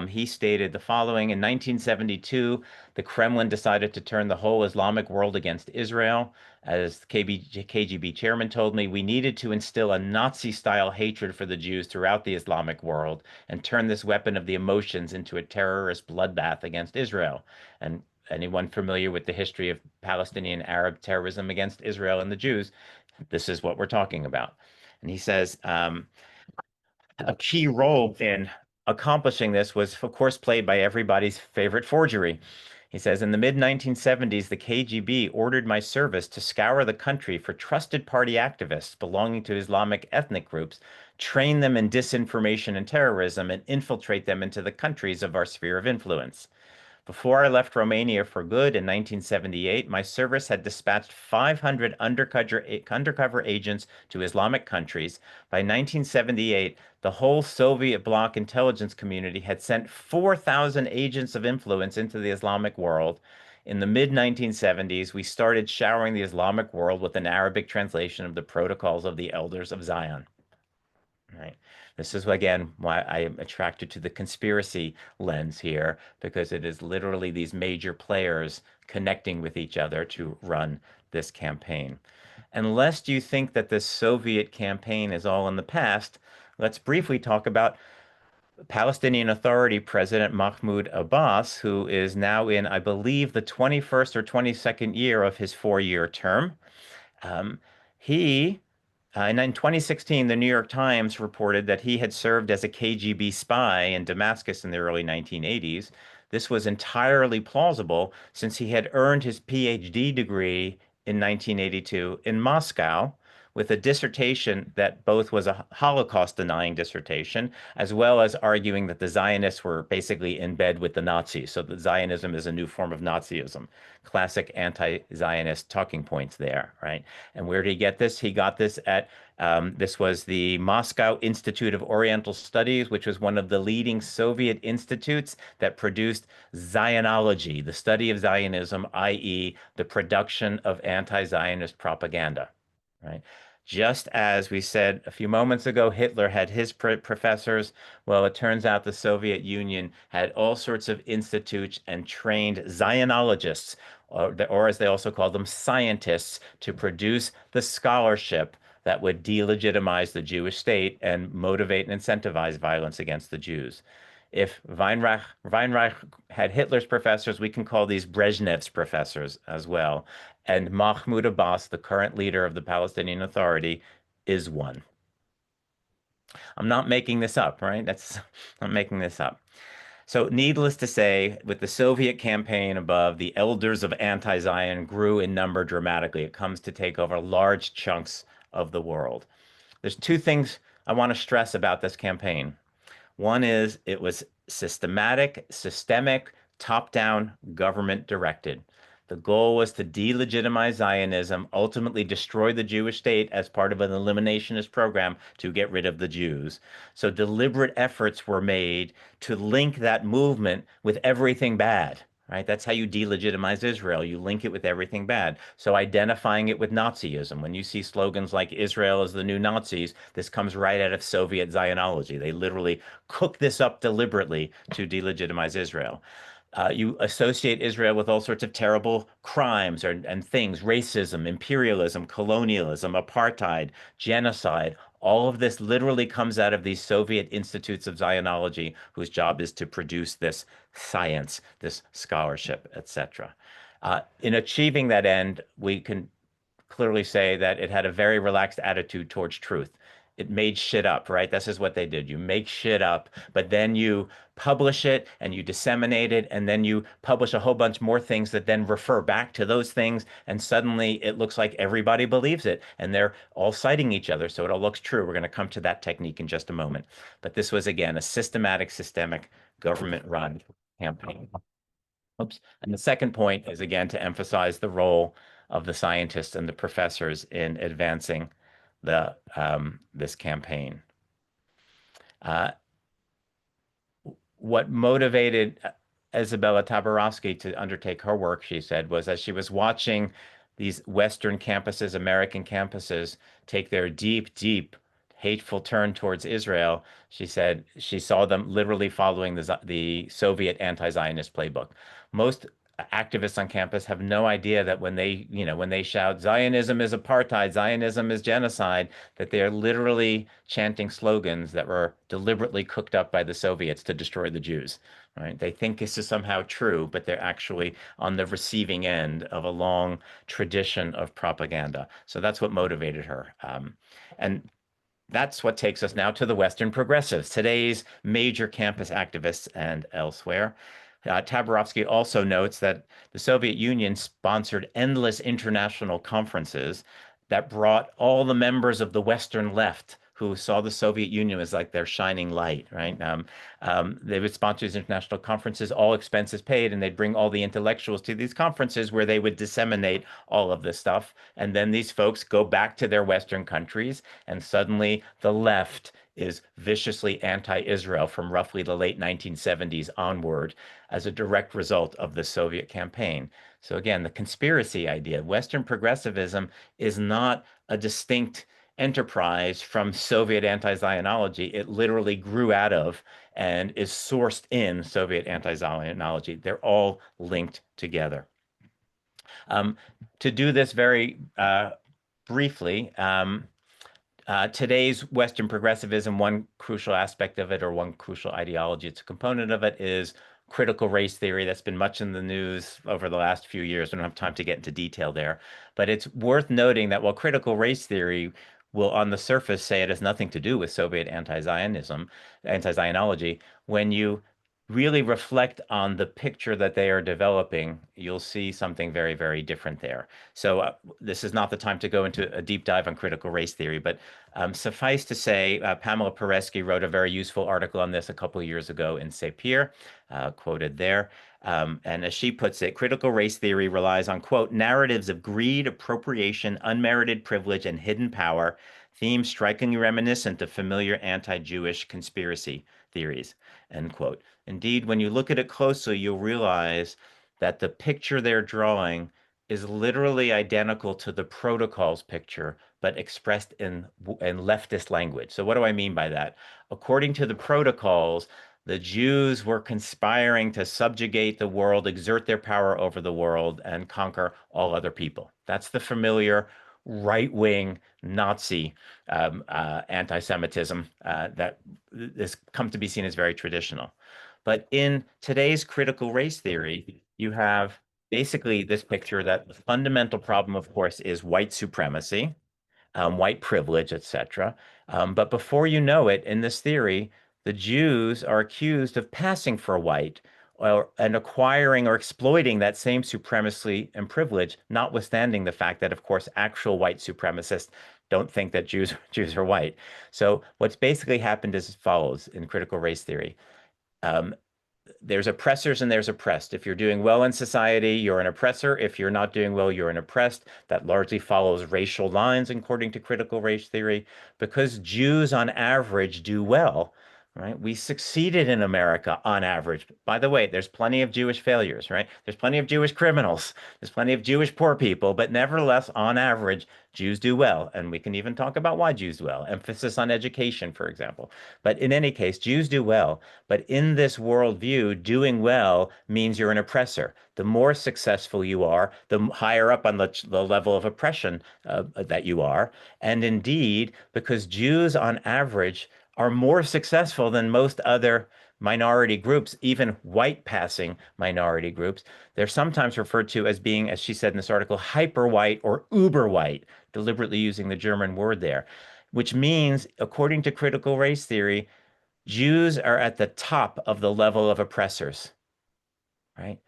He stated the following: in 1972, the Kremlin decided to turn the whole Islamic world against Israel. As the KGB chairman told me, we needed to instill a Nazi-style hatred for the Jews throughout the Islamic world and turn this weapon of the emotions into a terrorist bloodbath against Israel. And anyone familiar with the history of Palestinian Arab terrorism against Israel and the Jews, this is what we're talking about. And he says a key role in accomplishing this was, of course, played by everybody's favorite forgery. He says, in the mid 1970s, the KGB ordered my service to scour the country for trusted party activists belonging to Islamic ethnic groups, train them in disinformation and terrorism, and infiltrate them into the countries of our sphere of influence. Before I left Romania for good in 1978, my service had dispatched 500 undercover agents to Islamic countries. By 1978, the whole Soviet bloc intelligence community had sent 4,000 agents of influence into the Islamic world. In the mid 1970s, we started showering the Islamic world with an Arabic translation of the Protocols of the Elders of Zion. Right. This is again why I am attracted to the conspiracy lens here, because it is literally these major players connecting with each other to run this campaign. And lest you think that this Soviet campaign is all in the past, let's briefly talk about Palestinian Authority President Mahmoud Abbas, who is now in, I believe, the 21st or 22nd year of his 4-year term. He And in 2016, the New York Times reported that he had served as a KGB spy in Damascus in the early 1980s. This was entirely plausible since he had earned his PhD degree in 1982 in Moscow with a dissertation that both was a Holocaust denying dissertation, as well as arguing that the Zionists were basically in bed with the Nazis. So that Zionism is a new form of Nazism. Classic anti-Zionist talking points there, right? And where did he get this? He got this at this was the Moscow Institute of Oriental Studies, which was one of the leading Soviet institutes that produced Zionology, the study of Zionism, i.e., the production of anti-Zionist propaganda, right? Just as we said a few moments ago, Hitler had his professors. Well, it turns out the Soviet Union had all sorts of institutes and trained Zionologists, or as they also called them, scientists, to produce the scholarship that would delegitimize the Jewish state and motivate and incentivize violence against the Jews. If Weinreich had Hitler's professors, we can call these Brezhnev's professors as well. And Mahmoud Abbas, the current leader of the Palestinian Authority, is one. I'm not making this up, right? I'm making this up. So, needless to say, with the Soviet campaign above, the elders of anti-Zion grew in number dramatically. It comes to take over large chunks of the world. There's two things I want to stress about this campaign. One is it was systemic, top-down, government directed. The goal was to delegitimize Zionism, ultimately destroy the Jewish state as part of an eliminationist program to get rid of the Jews. So deliberate efforts were made to link that movement with everything bad, right? That's how you delegitimize Israel. You link it with everything bad. So identifying it with Nazism. When you see slogans like Israel is the new Nazis, this comes right out of Soviet Zionology. They literally cook this up deliberately to delegitimize Israel. You associate Israel with all sorts of terrible crimes and things, racism, imperialism, colonialism, apartheid, genocide. All of this literally comes out of these Soviet institutes of Zionology, whose job is to produce this science, this scholarship, etc. In achieving that end, we can clearly say that it had a very relaxed attitude towards truth. It made shit up, right? This is what they did. You make shit up, but then you publish it and you disseminate it, and then you publish a whole bunch more things that then refer back to those things. And suddenly it looks like everybody believes it and they're all citing each other. So it all looks true. We're going to come to that technique in just a moment. But this was, again, a systemic government run campaign. Oops. And the second point is, again, to emphasize the role of the scientists and the professors in advancing this campaign. What motivated Isabella Tabarowski to undertake her work, she said, was as she was watching these Western campuses, American campuses, take their deep, hateful turn towards Israel. She said she saw them literally following the Soviet anti-Zionist playbook. Most activists on campus have no idea that when they shout Zionism is apartheid, Zionism is genocide, that they are literally chanting slogans that were deliberately cooked up by the Soviets to destroy the Jews. Right? They think this is somehow true, but they're actually on the receiving end of a long tradition of propaganda. So that's what motivated her. And that's what takes us now to the Western progressives, today's major campus activists and elsewhere. Tabarowski also notes that the Soviet Union sponsored endless international conferences that brought all the members of the Western left who saw the Soviet Union as like their shining light, right? They would sponsor these international conferences, all expenses paid, and they'd bring all the intellectuals to these conferences where they would disseminate all of this stuff. And then these folks go back to their Western countries, and suddenly the left is viciously anti-Israel from roughly the late 1970s onward as a direct result of the Soviet campaign. So again, the conspiracy idea, Western progressivism is not a distinct enterprise from Soviet anti-Zionology. It literally grew out of and is sourced in Soviet anti-Zionology. They're all linked together. To do this very briefly, today's Western progressivism, one crucial aspect of it, or one crucial ideology, it's a component of it, is critical race theory. That's been much in the news over the last few years. I don't have time to get into detail there. But it's worth noting that while critical race theory will, on the surface, say it has nothing to do with Soviet anti-Zionology, when you really reflect on the picture that they are developing, you'll see something very, very different there. So this is not the time to go into a deep dive on critical race theory, but suffice to say, Pamela Paresky wrote a very useful article on this a couple of years ago in Sapir, quoted there. And as she puts it, critical race theory relies on, quote, narratives of greed, appropriation, unmerited privilege, and hidden power, themes strikingly reminiscent of familiar anti-Jewish conspiracy theories, end quote. Indeed, when you look at it closely, you'll realize that the picture they're drawing is literally identical to the protocols picture, but expressed in leftist language. So what do I mean by that? According to the protocols, the Jews were conspiring to subjugate the world, exert their power over the world, and conquer all other people. That's the familiar right-wing Nazi anti-Semitism that has come to be seen as very traditional. But in today's critical race theory, you have basically this picture that the fundamental problem, of course, is white supremacy, white privilege, etc. But before you know it, in this theory, the Jews are accused of passing for white and acquiring or exploiting that same supremacy and privilege, notwithstanding the fact that, of course, actual white supremacists don't think that Jews are white. So what's basically happened is as follows in critical race theory. Um, there's oppressors and there's oppressed. If you're doing well in society, you're an oppressor. If you're not doing well, you're an oppressed. That largely follows racial lines according to critical race theory. Because Jews on average do well, right? We succeeded in America on average. By the way, there's plenty of Jewish failures, right? There's plenty of Jewish criminals. There's plenty of Jewish poor people, but nevertheless, on average, Jews do well. And we can even talk about why Jews do well. Emphasis on education, for example. But in any case, Jews do well. But in this worldview, doing well means you're an oppressor. The more successful you are, the higher up on the level of oppression that you are. And indeed, because Jews on average are more successful than most other minority groups, even white passing minority groups, they're sometimes referred to as being, as she said in this article, hyper white or uber white, deliberately using the German word there, which means, according to critical race theory, Jews are at the top of the level of oppressors, right?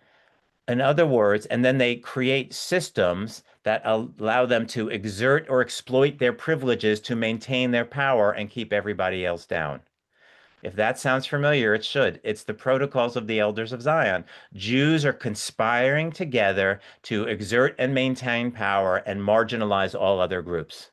In other words, and then they create systems that allow them to exert or exploit their privileges to maintain their power and keep everybody else down. If that sounds familiar, it should. It's the protocols of the elders of Zion. Jews are conspiring together to exert and maintain power and marginalize all other groups.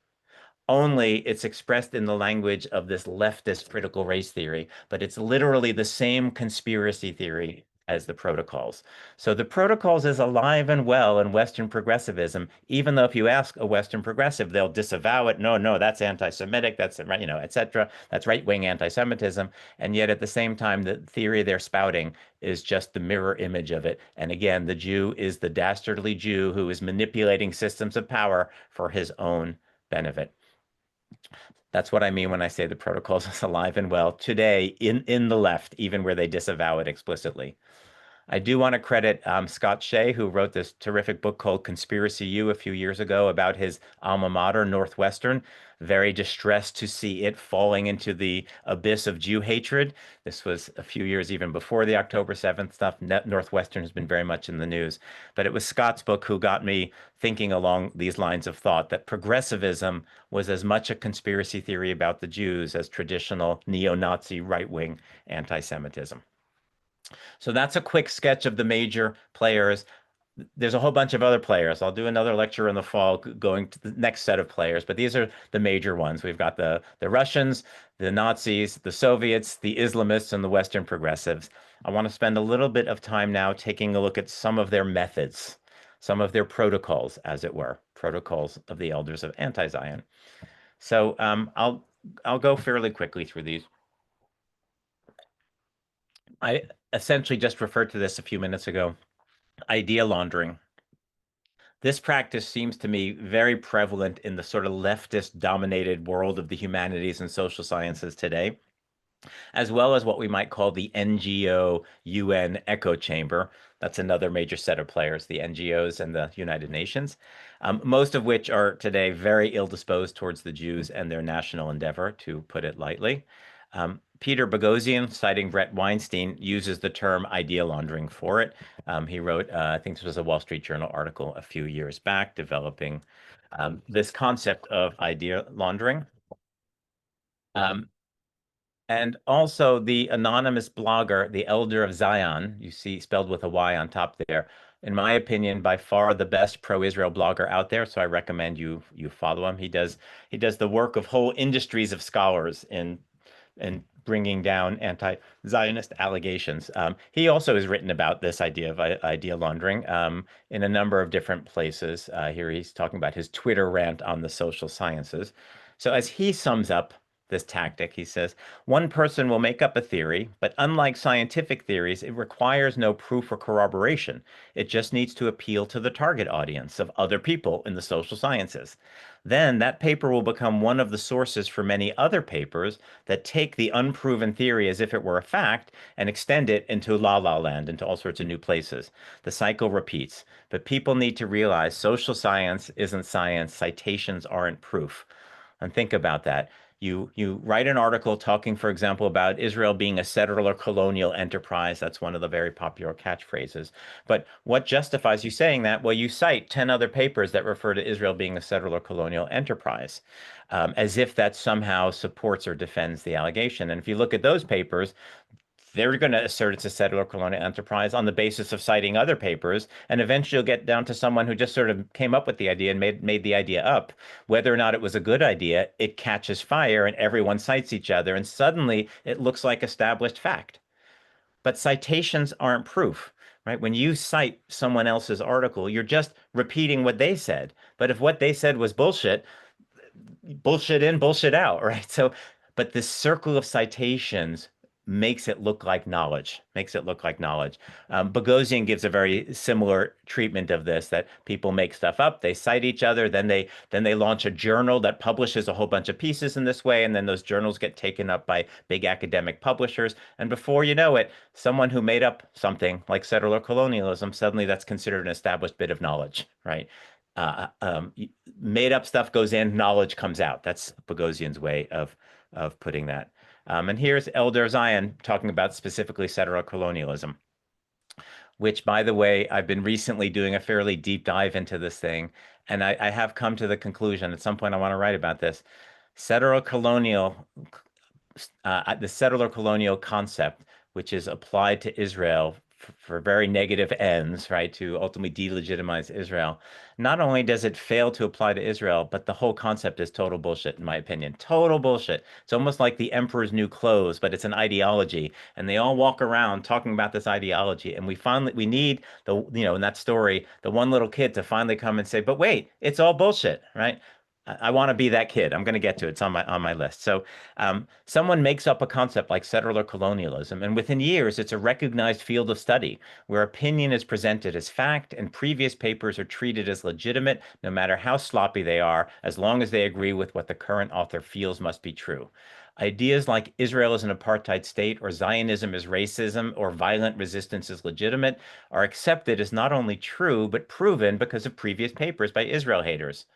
Only it's expressed in the language of this leftist critical race theory, but it's literally the same conspiracy theory as the protocols. So the protocols is alive and well in Western progressivism, even though if you ask a Western progressive, they'll disavow it. No, no, that's anti-Semitic, that's right, etc. That's right-wing anti-Semitism. And yet at the same time, the theory they're spouting is just the mirror image of it. And again, the Jew is the dastardly Jew who is manipulating systems of power for his own benefit. That's what I mean when I say the protocols is alive and well today in the left, even where they disavow it explicitly. I do want to credit Scott Shea, who wrote this terrific book called Conspiracy U a few years ago about his alma mater, Northwestern. Very distressed to see it falling into the abyss of Jew hatred. This was a few years even before the October 7th stuff. Northwestern has been very much in the news. But it was Scott's book who got me thinking along these lines of thought that progressivism was as much a conspiracy theory about the Jews as traditional neo-Nazi right-wing anti-Semitism. So that's a quick sketch of the major players. There's a whole bunch of other players. I'll do another lecture in the fall going to the next set of players, but these are the major ones. We've got the Russians, the Nazis, the Soviets, the Islamists, and the Western progressives. I want to spend a little bit of time now taking a look at some of their methods, some of their protocols, as it were, protocols of the elders of anti-Zion. So I'll go fairly quickly through these. I essentially just referred to this a few minutes ago. Idea laundering. This practice seems to me very prevalent in the sort of leftist dominated world of the humanities and social sciences today, as well as what we might call the NGO UN echo chamber. That's another major set of players, the NGOs and the United Nations, most of which are today very ill-disposed towards the Jews and their national endeavor, to put it lightly. Peter Boghossian, citing Brett Weinstein, uses the term idea laundering for it. He wrote, I think this was a Wall Street Journal article a few years back, developing this concept of idea laundering. And also the anonymous blogger, the Elder of Zion, you see spelled with a Y on top there. In my opinion, by far the best pro-Israel blogger out there. So I recommend you follow him. He does the work of whole industries of scholars in bringing down anti-Zionist allegations. He also has written about this idea of idea laundering in a number of different places. Here he's talking about his Twitter rant on the social sciences. So as he sums up this tactic, he says, one person will make up a theory, but unlike scientific theories, it requires no proof or corroboration. It just needs to appeal to the target audience of other people in the social sciences. Then that paper will become one of the sources for many other papers that take the unproven theory as if it were a fact and extend it into la-la land, into all sorts of new places. The cycle repeats, but people need to realize social science isn't science, citations aren't proof. And think about that. You write an article talking, for example, about Israel being a settler colonial enterprise. That's one of the very popular catchphrases. But what justifies you saying that? Well, you cite 10 other papers that refer to Israel being a settler colonial enterprise, as if that somehow supports or defends the allegation. And if you look at those papers, they're going to assert it's a settler colonial enterprise on the basis of citing other papers, and eventually you'll get down to someone who just sort of came up with the idea and made the idea up. Whether or not it was a good idea, it catches fire and everyone cites each other, and suddenly it looks like established fact. But citations aren't proof, right? When you cite someone else's article, you're just repeating what they said. But if what they said was bullshit, bullshit in, bullshit out, right? So, but this circle of citations makes it look like knowledge, makes it look like knowledge. Boghossian gives a very similar treatment of this, that people make stuff up, they cite each other, then they launch a journal that publishes a whole bunch of pieces in this way, and then those journals get taken up by big academic publishers. And before you know it, someone who made up something like settler colonialism, suddenly that's considered an established bit of knowledge, right? Uh, um, Made up stuff goes in, knowledge comes out. That's Boghossian's way of putting that. And here's Elder Zion talking about specifically settler colonialism, which, by the way, I've been recently doing a fairly deep dive into this thing, and I have come to the conclusion at some point I want to write about this. Settler colonial, the settler colonial concept, which is applied to Israel for very negative ends, right, to ultimately delegitimize Israel. Not only does it fail to apply to Israel, but the whole concept is total bullshit, in my opinion. Total bullshit. It's almost like the emperor's new clothes, but it's an ideology, and they all walk around talking about this ideology. And we need in that story, the one little kid to finally come and say, "But wait, it's all bullshit," right? I want to be that kid. I'm going to get to it. It's on my list. So someone makes up a concept like settler colonialism, and within years, it's a recognized field of study where opinion is presented as fact and previous papers are treated as legitimate, no matter how sloppy they are, as long as they agree with what the current author feels must be true. Ideas like Israel is an apartheid state, or Zionism is racism, or violent resistance is legitimate are accepted as not only true, but proven because of previous papers by Israel haters.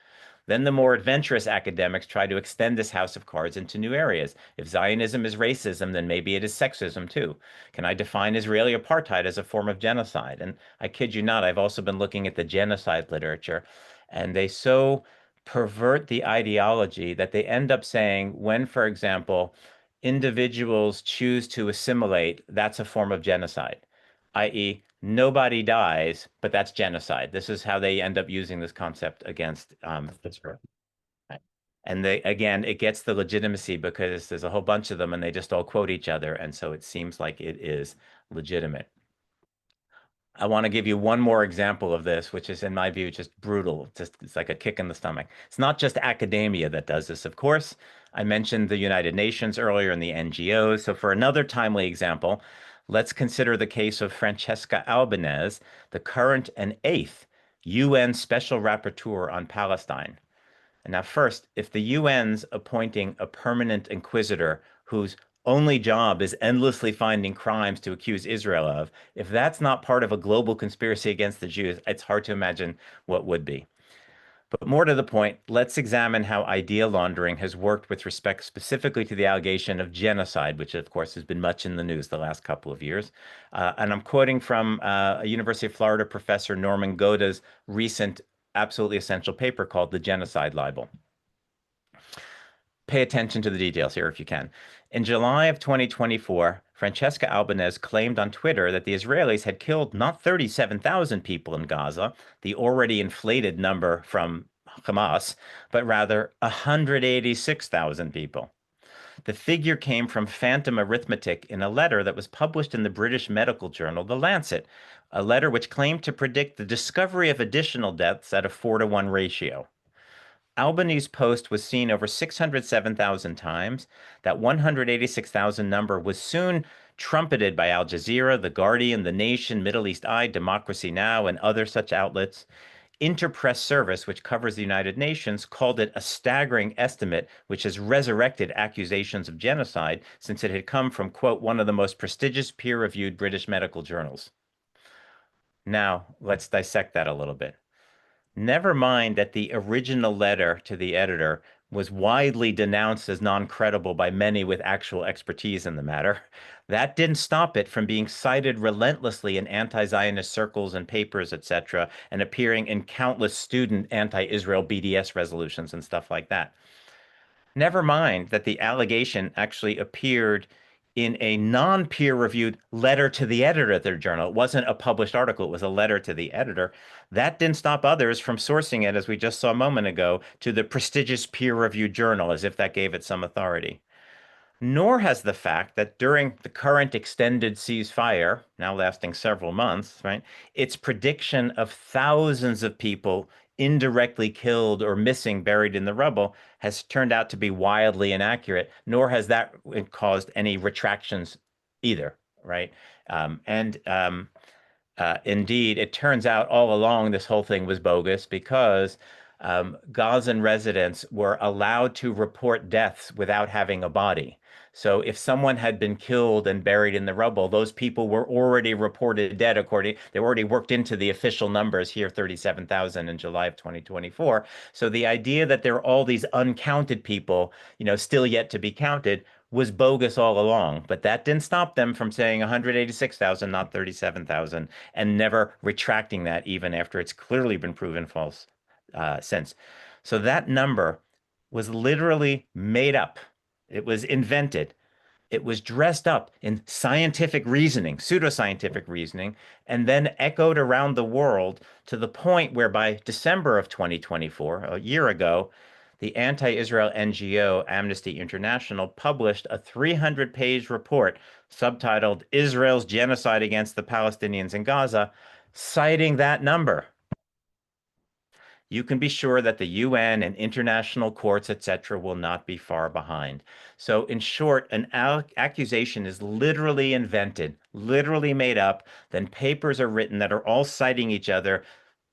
Then the more adventurous academics try to extend this house of cards into new areas. If Zionism is racism, then maybe it is sexism too. Can I define Israeli apartheid as a form of genocide? And I kid you not, I've also been looking at the genocide literature, and they so pervert the ideology that they end up saying when, for example, individuals choose to assimilate, that's a form of genocide, i.e., nobody dies, but that's genocide. This is how they end up using this concept against Israel. And again, it gets the legitimacy because there's a whole bunch of them and they just all quote each other. And so it seems like it is legitimate. I want to give you one more example of this, which is, in my view, just brutal. It's like a kick in the stomach. It's not just academia that does this, of course. I mentioned the United Nations earlier and the NGOs. So for another timely example, let's consider the case of Francesca Albanese, the current and eighth UN Special Rapporteur on Palestine. And now, first, if the UN's appointing a permanent inquisitor whose only job is endlessly finding crimes to accuse Israel of, if that's not part of a global conspiracy against the Jews, it's hard to imagine what would be. But more to the point, let's examine how idea laundering has worked with respect specifically to the allegation of genocide, which of course has been much in the news the last couple of years. And I'm quoting from a University of Florida professor, Norman Goda's recent absolutely essential paper called The Genocide Libel. Pay attention to the details here if you can. In July of 2024, Francesca Albanese claimed on Twitter that the Israelis had killed not 37,000 people in Gaza, the already inflated number from Hamas, but rather 186,000 people. The figure came from phantom arithmetic in a letter that was published in the British medical journal, The Lancet, a letter which claimed to predict the discovery of additional deaths at a 4-to-1 ratio. Albanese's post was seen over 607,000 times. That 186,000 number was soon trumpeted by Al Jazeera, The Guardian, The Nation, Middle East Eye, Democracy Now!, and other such outlets. Interpress Service, which covers the United Nations, called it a staggering estimate, which has resurrected accusations of genocide since it had come from, quote, one of the most prestigious peer-reviewed British medical journals. Now, let's dissect that a little bit. Never mind that the original letter to the editor was widely denounced as non-credible by many with actual expertise in the matter. That didn't stop it from being cited relentlessly in anti-Zionist circles and papers, etc., and appearing in countless student anti-Israel BDS resolutions and stuff like that. Never mind that the allegation actually appeared in a non-peer-reviewed letter to the editor of their journal. It wasn't a published article, it was a letter to the editor. That didn't stop others from sourcing it, as we just saw a moment ago, to the prestigious peer-reviewed journal, as if that gave it some authority. Nor has the fact that during the current extended ceasefire, now lasting several months, right, its prediction of thousands of people indirectly killed or missing, buried in the rubble, has turned out to be wildly inaccurate, nor has that caused any retractions either, right? Indeed, it turns out all along this whole thing was bogus because Gazan residents were allowed to report deaths without having a body. So if someone had been killed and buried in the rubble, those people were already reported dead they were already worked into the official numbers here, 37,000 in July of 2024. So the idea that there are all these uncounted people, still yet to be counted was bogus all along, but that didn't stop them from saying 186,000, not 37,000, and never retracting that even after it's clearly been proven false since. So that number was literally made up. It was invented. It was dressed up in scientific reasoning, pseudoscientific reasoning, and then echoed around the world to the point where by December of 2024, a year ago, the anti-Israel NGO Amnesty International published a 300-page report subtitled Israel's Genocide Against the Palestinians in Gaza, citing that number. You can be sure that the UN and international courts, etc., will not be far behind. So, in short, an accusation is literally invented, literally made up. Then papers are written that are all citing each other,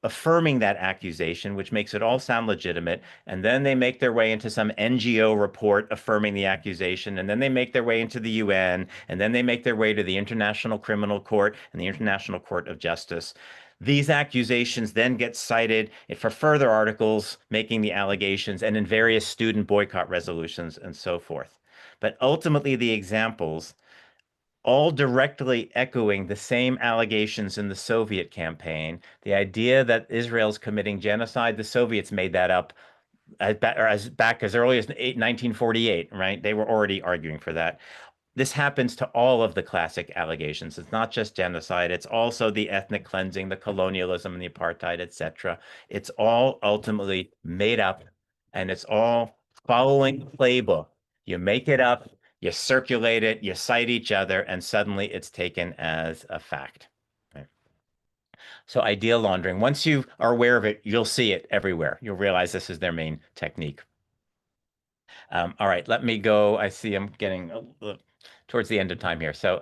affirming that accusation, which makes it all sound legitimate. And then they make their way into some NGO report affirming the accusation. And then they make their way into the UN. And then they make their way to the International Criminal Court and the International Court of Justice. These accusations then get cited for further articles making the allegations and in various student boycott resolutions and so forth. But ultimately, the examples all directly echoing the same allegations in the Soviet campaign. The idea that Israel's committing genocide, the Soviets made that up back as early as 1948, right? They were already arguing for that. This happens to all of the classic allegations. It's not just genocide. It's also the ethnic cleansing, the colonialism and the apartheid, etc. It's all ultimately made up, and it's all following the playbook. You make it up, you circulate it, you cite each other, and suddenly it's taken as a fact. Right? So idea laundering, once you are aware of it, you'll see it everywhere. You'll realize this is their main technique. All right, let me go. I see I'm getting towards the end of time here. So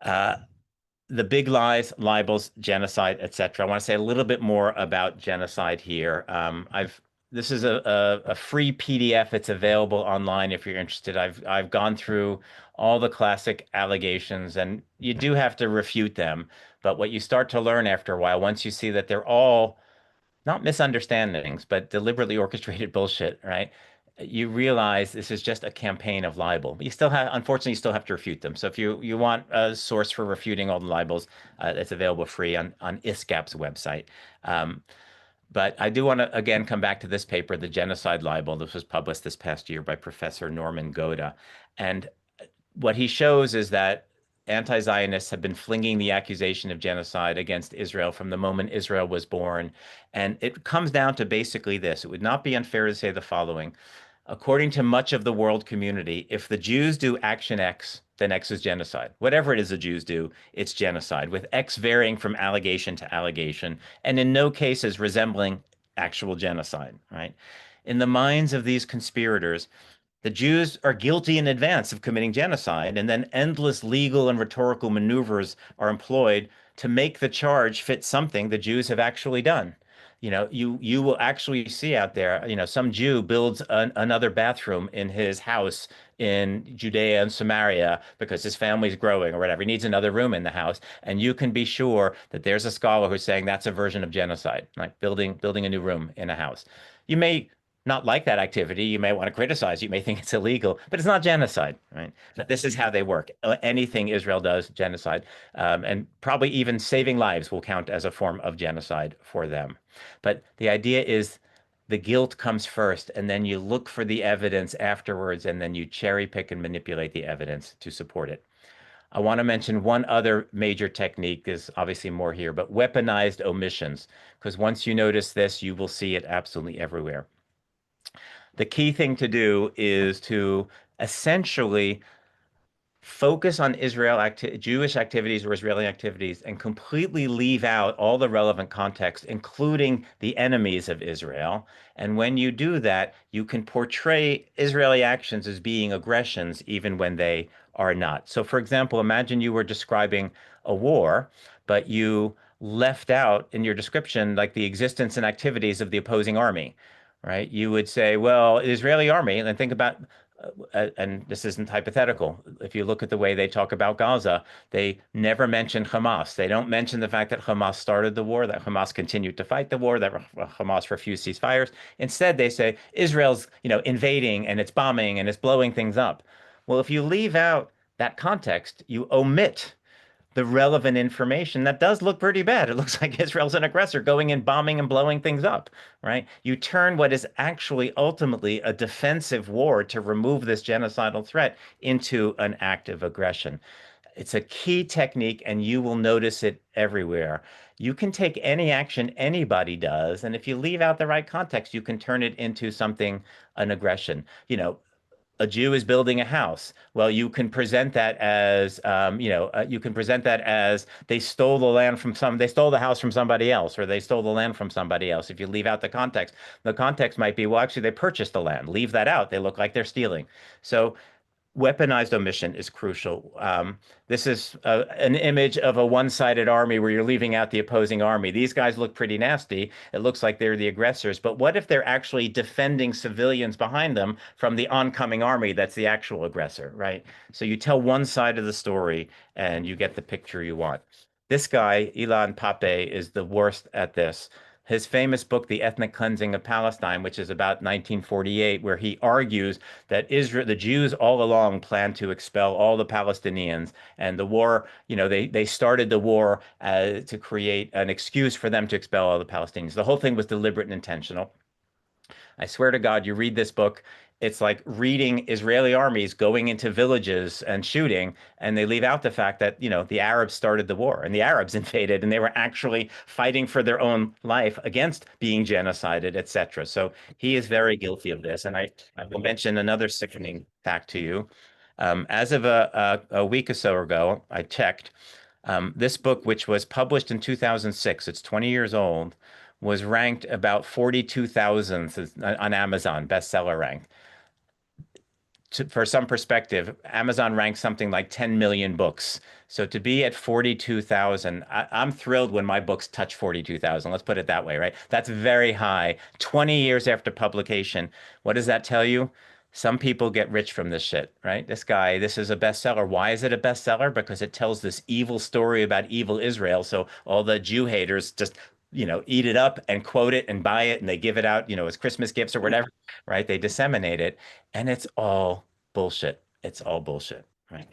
the big lies, libels, genocide, etc. I want to say a little bit more about genocide here. This is a free PDF. It's available online if you're interested. I've gone through all the classic allegations, and you do have to refute them. But what you start to learn after a while, once you see that they're all not misunderstandings, but deliberately orchestrated bullshit, right? You realize this is just a campaign of libel. You still have, unfortunately, you still have to refute them. So if you want a source for refuting all the libels, it's available free on ISGAP's website. But I do want to, again, come back to this paper, The Genocide Libel. This was published this past year by Professor Norman Goda. And what he shows is that anti-Zionists have been flinging the accusation of genocide against Israel from the moment Israel was born. And it comes down to basically this. It would not be unfair to say the following. According to much of the world community, if the Jews do action X, then X is genocide. Whatever it is the Jews do, it's genocide, with X varying from allegation to allegation, and in no cases resembling actual genocide, right? In the minds of these conspirators, the Jews are guilty in advance of committing genocide, and then endless legal and rhetorical maneuvers are employed to make the charge fit something the Jews have actually done. You will actually see out there, some Jew builds another bathroom in his house in Judea and Samaria because his family's growing or whatever. He needs another room in the house. And you can be sure that there's a scholar who's saying that's a version of genocide, like building a new room in a house. You may not like that activity. You may want to criticize. You may think it's illegal, but it's not genocide, right? But this is how they work. Anything Israel does, genocide, and probably even saving lives will count as a form of genocide for them. But the idea is the guilt comes first, and then you look for the evidence afterwards, and then you cherry pick and manipulate the evidence to support it. I want to mention one other major technique. There's obviously more here, but weaponized omissions, because once you notice this, you will see it absolutely everywhere. The key thing to do is to essentially focus on Jewish activities or Israeli activities and completely leave out all the relevant context, including the enemies of Israel. And when you do that, you can portray Israeli actions as being aggressions, even when they are not. So, for example, imagine you were describing a war, but you left out in your description like the existence and activities of the opposing army, right? You would say, well, the Israeli army, and think about and this isn't hypothetical. If you look at the way they talk about Gaza, they never mention Hamas. They don't mention the fact that Hamas started the war, that Hamas continued to fight the war, that Hamas refused ceasefires. Instead, they say Israel's, invading and it's bombing and it's blowing things up. Well, if you leave out that context, you omit the relevant information that does look pretty bad. It looks like Israel's an aggressor going in, bombing and blowing things up, right? You turn what is actually ultimately a defensive war to remove this genocidal threat into an act of aggression. It's a key technique, and you will notice it everywhere. You can take any action anybody does, and if you leave out the right context, you can turn it into something, an aggression. A Jew is building a house. Well, you can present that as, you can present that as they stole they stole the house from somebody else, or they stole the land from somebody else. If you leave out the context might be, well, actually, they purchased the land. Leave that out. They look like they're stealing. So weaponized omission is crucial. This is an image of a one-sided army where you're leaving out the opposing army. These guys look pretty nasty. It looks like they're the aggressors, but what if they're actually defending civilians behind them from the oncoming army that's the actual aggressor, right? So you tell one side of the story and you get the picture you want. This guy, Ilan Pappé, is the worst at this. His famous book, The Ethnic Cleansing of Palestine, which is about 1948, where he argues that the Jews all along planned to expel all the Palestinians, and the war, they started the war to create an excuse for them to expel all the Palestinians. The whole thing was deliberate and intentional. I swear to God, you read this book, it's like reading Israeli armies going into villages and shooting, and they leave out the fact that, the Arabs started the war and the Arabs invaded and they were actually fighting for their own life against being genocided, etc. So he is very guilty of this. And I will mention another sickening fact to you. As of a week or so ago, I checked. This book, which was published in 2006, it's 20 years old, was ranked about 42,000th on Amazon, bestseller rank. For some perspective, Amazon ranks something like 10 million books. So to be at 42,000, I'm thrilled when my books touch 42,000. Let's put it that way, right? That's very high. 20 years after publication. What does that tell you? Some people get rich from this shit, right? This is a bestseller. Why is it a bestseller? Because it tells this evil story about evil Israel. So all the Jew haters just, eat it up and quote it and buy it and they give it out, as Christmas gifts or whatever, right? They disseminate it, and it's all bullshit. It's all bullshit, right?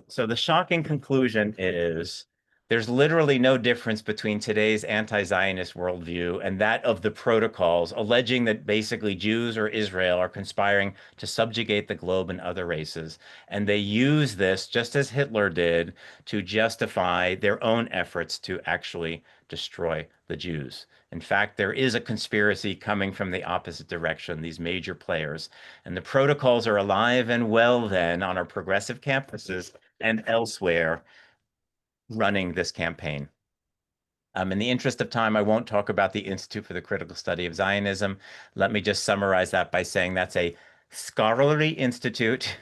So the shocking conclusion is there's literally no difference between today's anti-Zionist worldview and that of the protocols, alleging that basically Jews or Israel are conspiring to subjugate the globe and other races. And they use this, just as Hitler did, to justify their own efforts to actually destroy the Jews. In fact, there is a conspiracy coming from the opposite direction, these major players. And the protocols are alive and well then on our progressive campuses and elsewhere running this campaign. In the interest of time, I won't talk about the Institute for the Critical Study of Zionism. Let me just summarize that by saying that's a scholarly institute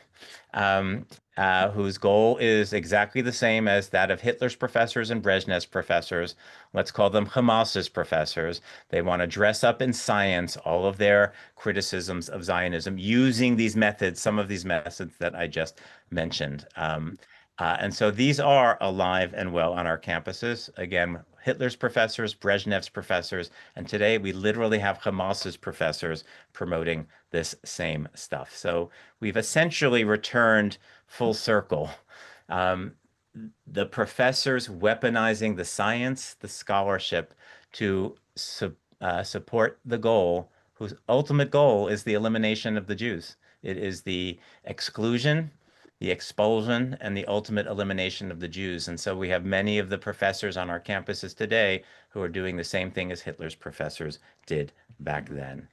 whose goal is exactly the same as that of Hitler's professors and Brezhnev's professors. Let's call them Hamas's professors. They want to dress up in science all of their criticisms of Zionism using these methods, some of these methods that I just mentioned. And so these are alive and well on our campuses. Again, Hitler's professors, Brezhnev's professors, and today we literally have Hamas's professors promoting this same stuff. So we've essentially returned full circle. The professors weaponizing the science, the scholarship to support the goal, whose ultimate goal is the elimination of the Jews. It is the exclusion, the expulsion, and the ultimate elimination of the Jews. And so we have many of the professors on our campuses today who are doing the same thing as Hitler's professors did back then.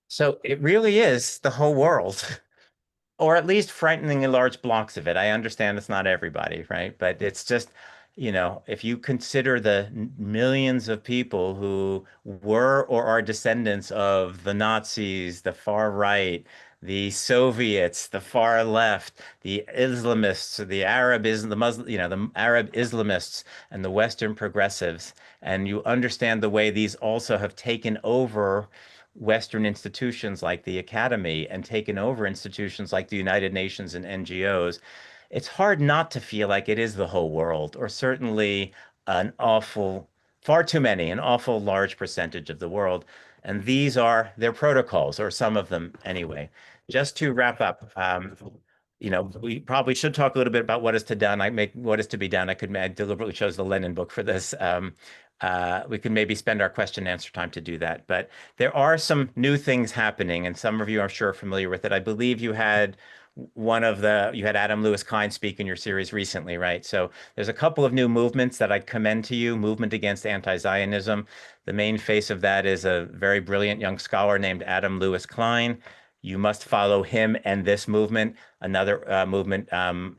So it really is the whole world. Or at least frighteningly large blocks of it. I understand it's not everybody, right? But it's just, if you consider the millions of people who were or are descendants of the Nazis, the far right, the Soviets, the far left, the Islamists, the Muslim, the Arab Islamists, and the Western progressives, and you understand the way these also have taken over Western institutions like the academy and taken over institutions like the United Nations and NGOs, it's hard not to feel like it is the whole world, or certainly far too many, an awful large percentage of the world. And these are their protocols, or some of them anyway. Just to wrap up, we probably should talk a little bit about what is to done. What is to be done. I deliberately chose the Lenin book for this. We could maybe spend our question and answer time to do that. But there are some new things happening, and some of you I'm sure are familiar with it. I believe you had Adam Lewis Klein speak in your series recently, right? So there's a couple of new movements that I'd commend to you. Movement Against Anti-Zionism. The main face of that is a very brilliant young scholar named Adam Lewis Klein. You must follow him and this movement. Another movement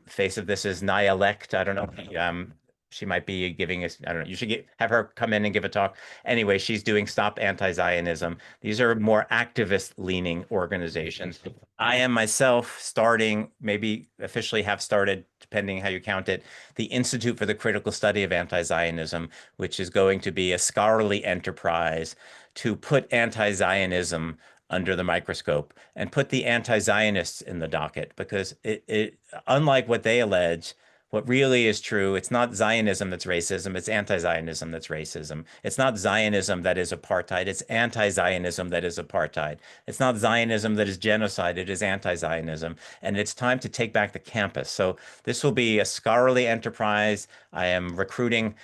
face of this is Nayelect. I don't know. She might be giving us, I don't know, you should have her come in and give a talk. Anyway, she's doing Stop Anti-Zionism. These are more activist-leaning organizations. I am myself maybe officially have started, depending how you count it, the Institute for the Critical Study of Antizionism, which is going to be a scholarly enterprise to put anti-Zionism under the microscope and put the anti-Zionists in the docket, because unlike what they allege, what really is true, it's not Zionism that's racism, it's anti-Zionism that's racism. It's not Zionism that is apartheid, it's anti-Zionism that is apartheid. It's not Zionism that is genocide, it is anti-Zionism. And it's time to take back the campus. So this will be a scholarly enterprise. I am recruiting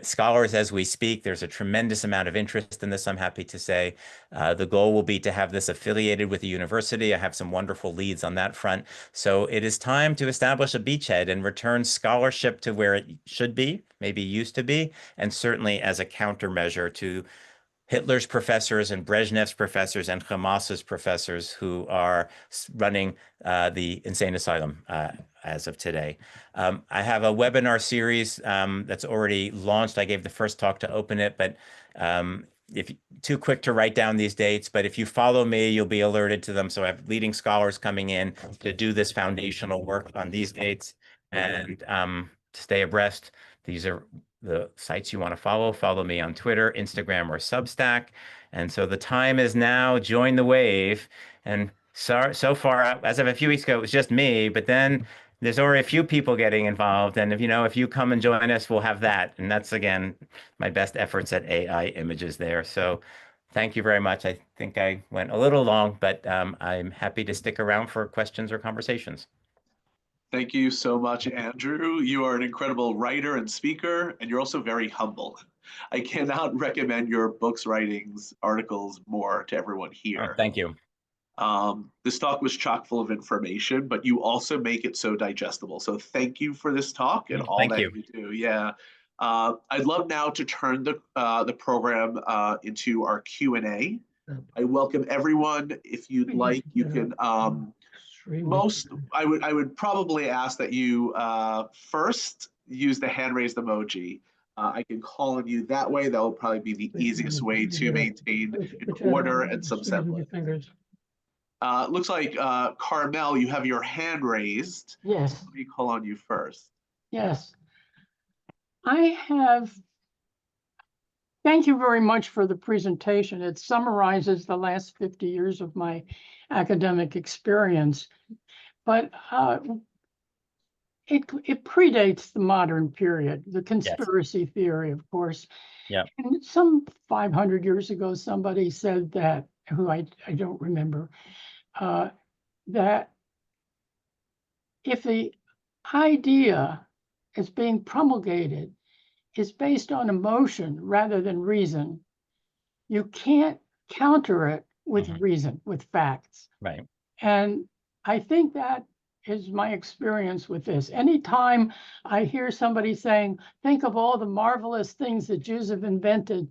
scholars as we speak. There's a tremendous amount of interest in this, I'm happy to say. The goal will be to have this affiliated with a university. I have some wonderful leads on that front. So it is time to establish a beachhead and return scholarship to where it should be, maybe used to be, and certainly as a countermeasure to Hitler's professors and Brezhnev's professors and Hamas's professors who are running the insane asylum as of today. I have a webinar series that's already launched. I gave the first talk to open it, but if too quick to write down these dates, but if you follow me, you'll be alerted to them. So I have leading scholars coming in to do this foundational work on these dates, and to stay abreast. These are the sites you want to follow. Follow me on Twitter, Instagram, or Substack. And so the time is now. Join the wave. And so far, as of a few weeks ago, it was just me, but then there's already a few people getting involved. And if you come and join us, we'll have that. And that's, again, my best efforts at AI images there. So thank you very much. I think I went a little long, but I'm happy to stick around for questions or conversations. Thank you so much, Andrew. You are an incredible writer and speaker, and you're also very humble. I cannot recommend your books, writings, articles more to everyone here. Thank you. This talk was chock full of information, but you also make it so digestible. So thank you for this talk and all that you do. Yeah. I'd love now to turn the program into our Q&A. I welcome everyone. If you'd like, you can I would probably ask that you first use the hand raised emoji. I can call on you that way. That will probably be the easiest way to maintain an order and some semblance. Looks like Carmel, you have your hand raised. Yes. Let me call on you first. Yes. Thank you very much for the presentation. It summarizes the last 50 years of my academic experience. But it predates the modern period, the conspiracy theory, of course. Yeah. And some 500 years ago, somebody said that, who I don't remember, that if the idea is being promulgated is based on emotion rather than reason, you can't counter it with reason, with facts. Right. And I think that is my experience with this. Anytime I hear somebody saying, think of all the marvelous things that Jews have invented,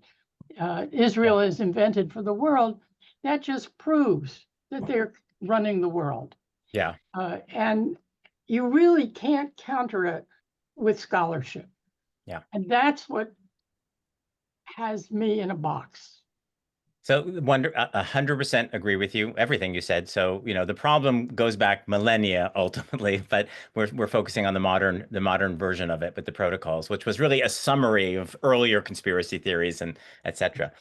Israel has invented for the world, that just proves that they're running the world. Yeah. And you really can't counter it with scholarship. Yeah. And that's what has me in a box. So 100% agree with you, everything you said. So, the problem goes back millennia ultimately, but we're focusing on the modern version of it with the protocols, which was really a summary of earlier conspiracy theories and etc.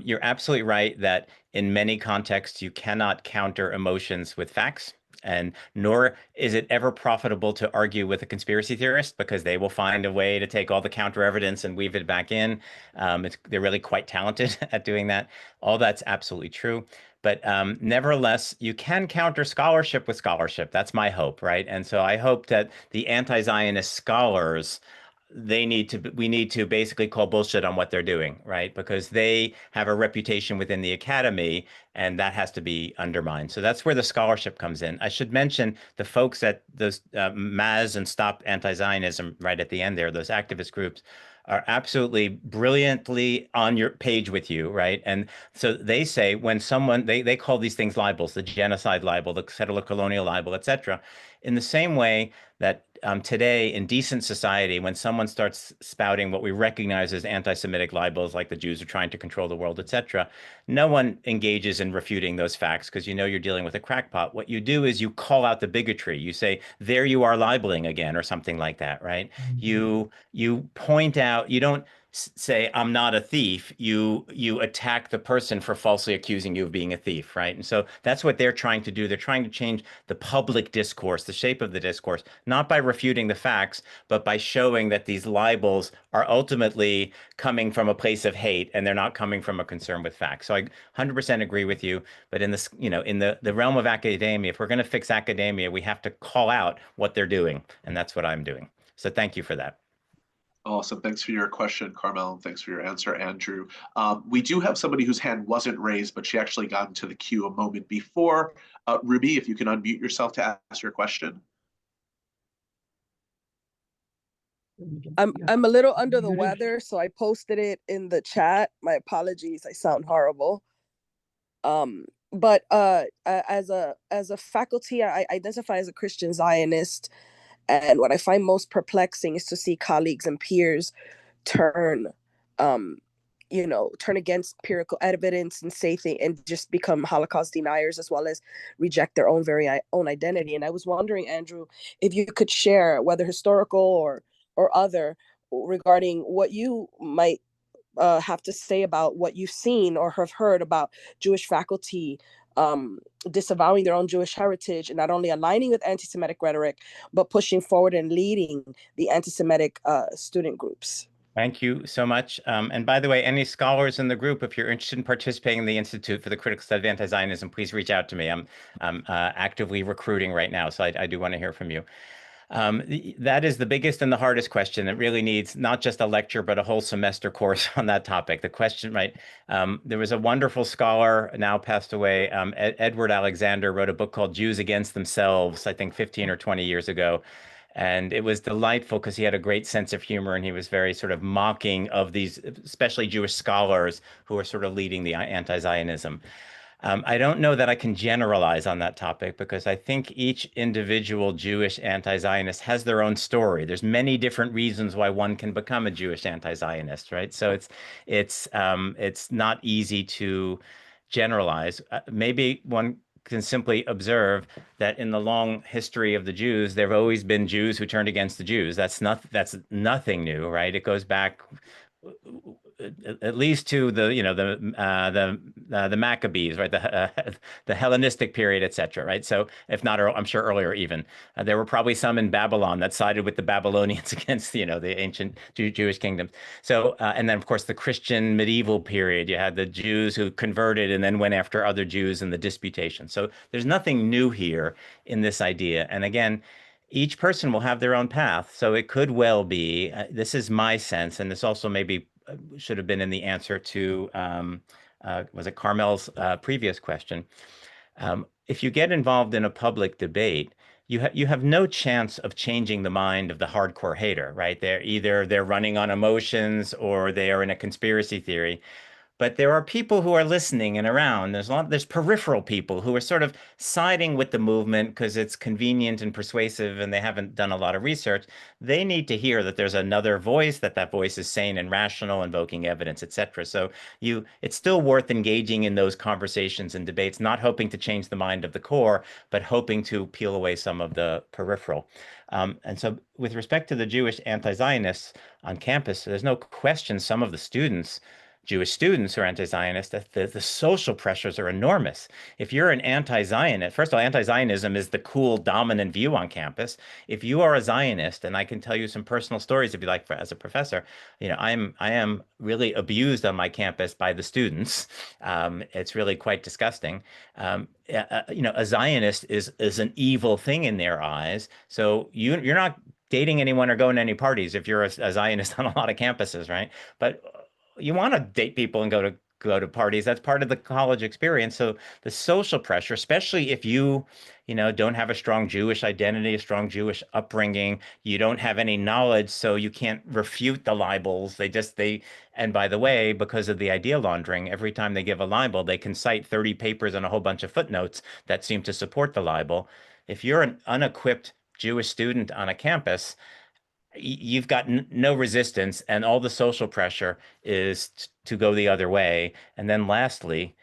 You're absolutely right that in many contexts, you cannot counter emotions with facts. And nor is it ever profitable to argue with a conspiracy theorist because they will find a way to take all the counter evidence and weave it back in. They're really quite talented at doing that. All that's absolutely true. But nevertheless, you can counter scholarship with scholarship. That's my hope, right? And so I hope that the anti-Zionist scholars, we need to basically call bullshit on what they're doing, right? Because they have a reputation within the academy and that has to be undermined. So that's where the scholarship comes in. I should mention the folks at those Maz and Stop Anti-Zionism right at the end there, those activist groups are absolutely brilliantly on your page with you, right? And so they say when someone, they call these things libels, the genocide libel, the settler colonial libel, etc. In the same way that today in decent society, when someone starts spouting what we recognize as anti-Semitic libels, like the Jews are trying to control the world, etc., no one engages in refuting those facts because you're dealing with a crackpot. What you do is you call out the bigotry. You say, there you are libeling again, or something like that, right? You point out, you don't say I'm not a thief. You attack the person for falsely accusing you of being a thief, right? And so that's what they're trying to do. They're trying to change the public discourse, the shape of the discourse, not by refuting the facts, but by showing that these libels are ultimately coming from a place of hate and they're not coming from a concern with facts. So I 100% agree with you. But in this, in the realm of academia, if we're going to fix academia, we have to call out what they're doing, and that's what I'm doing. So thank you for that. Awesome. Thanks for your question, Carmel, and thanks for your answer, Andrew. We do have somebody whose hand wasn't raised, but she actually got into the queue a moment before. Ruby, if you can unmute yourself to ask your question. I'm a little under the weather, so I posted it in the chat. My apologies. I sound horrible. But as a faculty, I identify as a Christian Zionist. And what I find most perplexing is to see colleagues and peers turn against empirical evidence and and just become Holocaust deniers, as well as reject their own own identity. And I was wondering, Andrew, if you could share, whether historical or other, regarding what you might have to say about what you've seen or have heard about Jewish faculty disavowing their own Jewish heritage and not only aligning with anti-Semitic rhetoric, but pushing forward and leading the anti-Semitic student groups. Thank you so much. And by the way, any scholars in the group, if you're interested in participating in the Institute for the Critical Study of Antizionism, please reach out to me. I'm actively recruiting right now, so I do want to hear from you. That is the biggest and the hardest question. It really needs not just a lecture, but a whole semester course on that topic. The question, right? There was a wonderful scholar, now passed away, Edward Alexander, wrote a book called Jews Against Themselves, I think 15 or 20 years ago. And it was delightful because he had a great sense of humor and he was very sort of mocking of these, especially Jewish scholars who are sort of leading the anti-Zionism. I don't know that I can generalize on that topic because I think each individual Jewish anti-Zionist has their own story. There's many different reasons why one can become a Jewish anti-Zionist, right? So it's not easy to generalize. Maybe one can simply observe that in the long history of the Jews, there have always been Jews who turned against the Jews. That's nothing new, right? It goes back at least to the the Maccabees, right? The Hellenistic period, etc. Right? So if not, I'm sure earlier even, there were probably some in Babylon that sided with the Babylonians against the ancient Jewish kingdoms. So and then of course the Christian medieval period, you had the Jews who converted and then went after other Jews in the disputation. So there's nothing new here in this idea. And again, each person will have their own path. So it could well be, this is my sense, and this also maybe should have been in the answer to, was it Carmel's previous question? If you get involved in a public debate, you have no chance of changing the mind of the hardcore hater, right? They're running on emotions or they are in a conspiracy theory. But there are people who are listening and around. There's peripheral people who are sort of siding with the movement because it's convenient and persuasive and they haven't done a lot of research. They need to hear that there's another voice, that voice is sane and rational, invoking evidence, etc. So it's still worth engaging in those conversations and debates, not hoping to change the mind of the core, but hoping to peel away some of the peripheral. And so with respect to the Jewish anti-Zionists on campus, there's no question some of the students, Jewish students who are anti-Zionist, that the social pressures are enormous. If you're an anti-Zionist, first of all, anti-Zionism is the cool, dominant view on campus. If you are a Zionist, and I can tell you some personal stories if you like, as a professor, I am really abused on my campus by the students. It's really quite disgusting. A Zionist is an evil thing in their eyes. So you're not dating anyone or going to any parties if you're a Zionist on a lot of campuses, right? But you want to date people and go to parties. That's part of the college experience. So the social pressure, especially if you don't have a strong Jewish identity, a strong Jewish upbringing, you don't have any knowledge, so you can't refute the libels. And by the way, because of the idea laundering, every time they give a libel, they can cite 30 papers and a whole bunch of footnotes that seem to support the libel. If you're an unequipped Jewish student on a campus, you've got no resistance, and all the social pressure is to go the other way. And then lastly,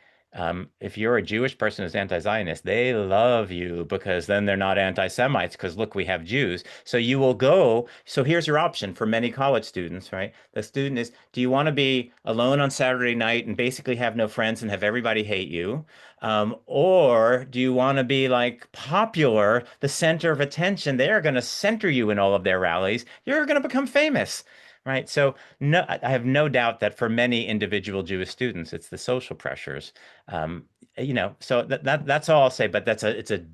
if you're a Jewish person who's anti-Zionist, they love you because then they're not anti-Semites because look, we have Jews. So you will go. So here's your option for many college students, right? The student is, do you want to be alone on Saturday night and basically have no friends and have everybody hate you? Or do you want to be like popular, the center of attention? They're going to center you in all of their rallies. You're going to become famous, right? So no, I have no doubt that for many individual Jewish students, it's the social pressures. So that's all I'll say. But it's a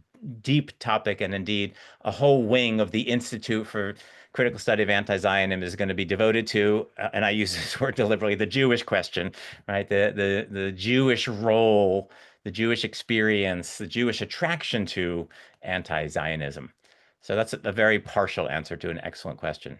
deep topic, and indeed, a whole wing of the Institute for Critical Study of Antizionism is going to be devoted to, and I use this word deliberately, the Jewish question, right? The Jewish role, the Jewish experience, the Jewish attraction to anti-Zionism. So that's a very partial answer to an excellent question.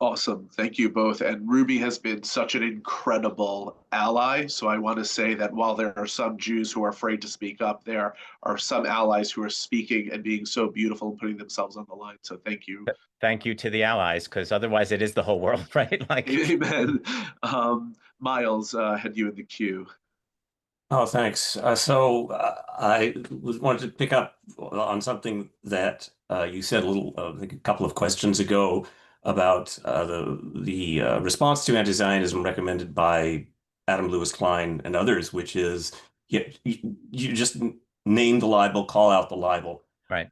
Awesome. Thank you both. And Ruby has been such an incredible ally. So I want to say that while there are some Jews who are afraid to speak up, there are some allies who are speaking and being so beautiful and putting themselves on the line. So thank you. Thank you to the allies, because otherwise it is the whole world, right? Like, amen. Miles, had you in the queue. Oh, thanks. I wanted to pick up on something that you said I think a couple of questions ago about the response to anti-Zionism recommended by Adam Lewis Klein and others, which is you just name the libel, call out the libel. right.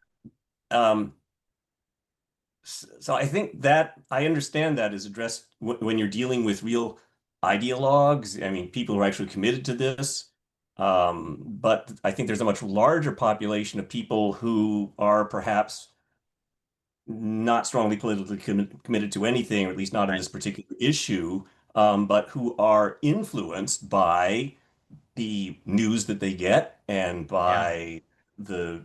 So I think that I understand that is addressed when you're dealing with real ideologues. I mean, people who are actually committed to this. But I think there's a much larger population of people who are perhaps not strongly politically committed to anything, or at least not in this particular issue, but who are influenced by the news that they get and by the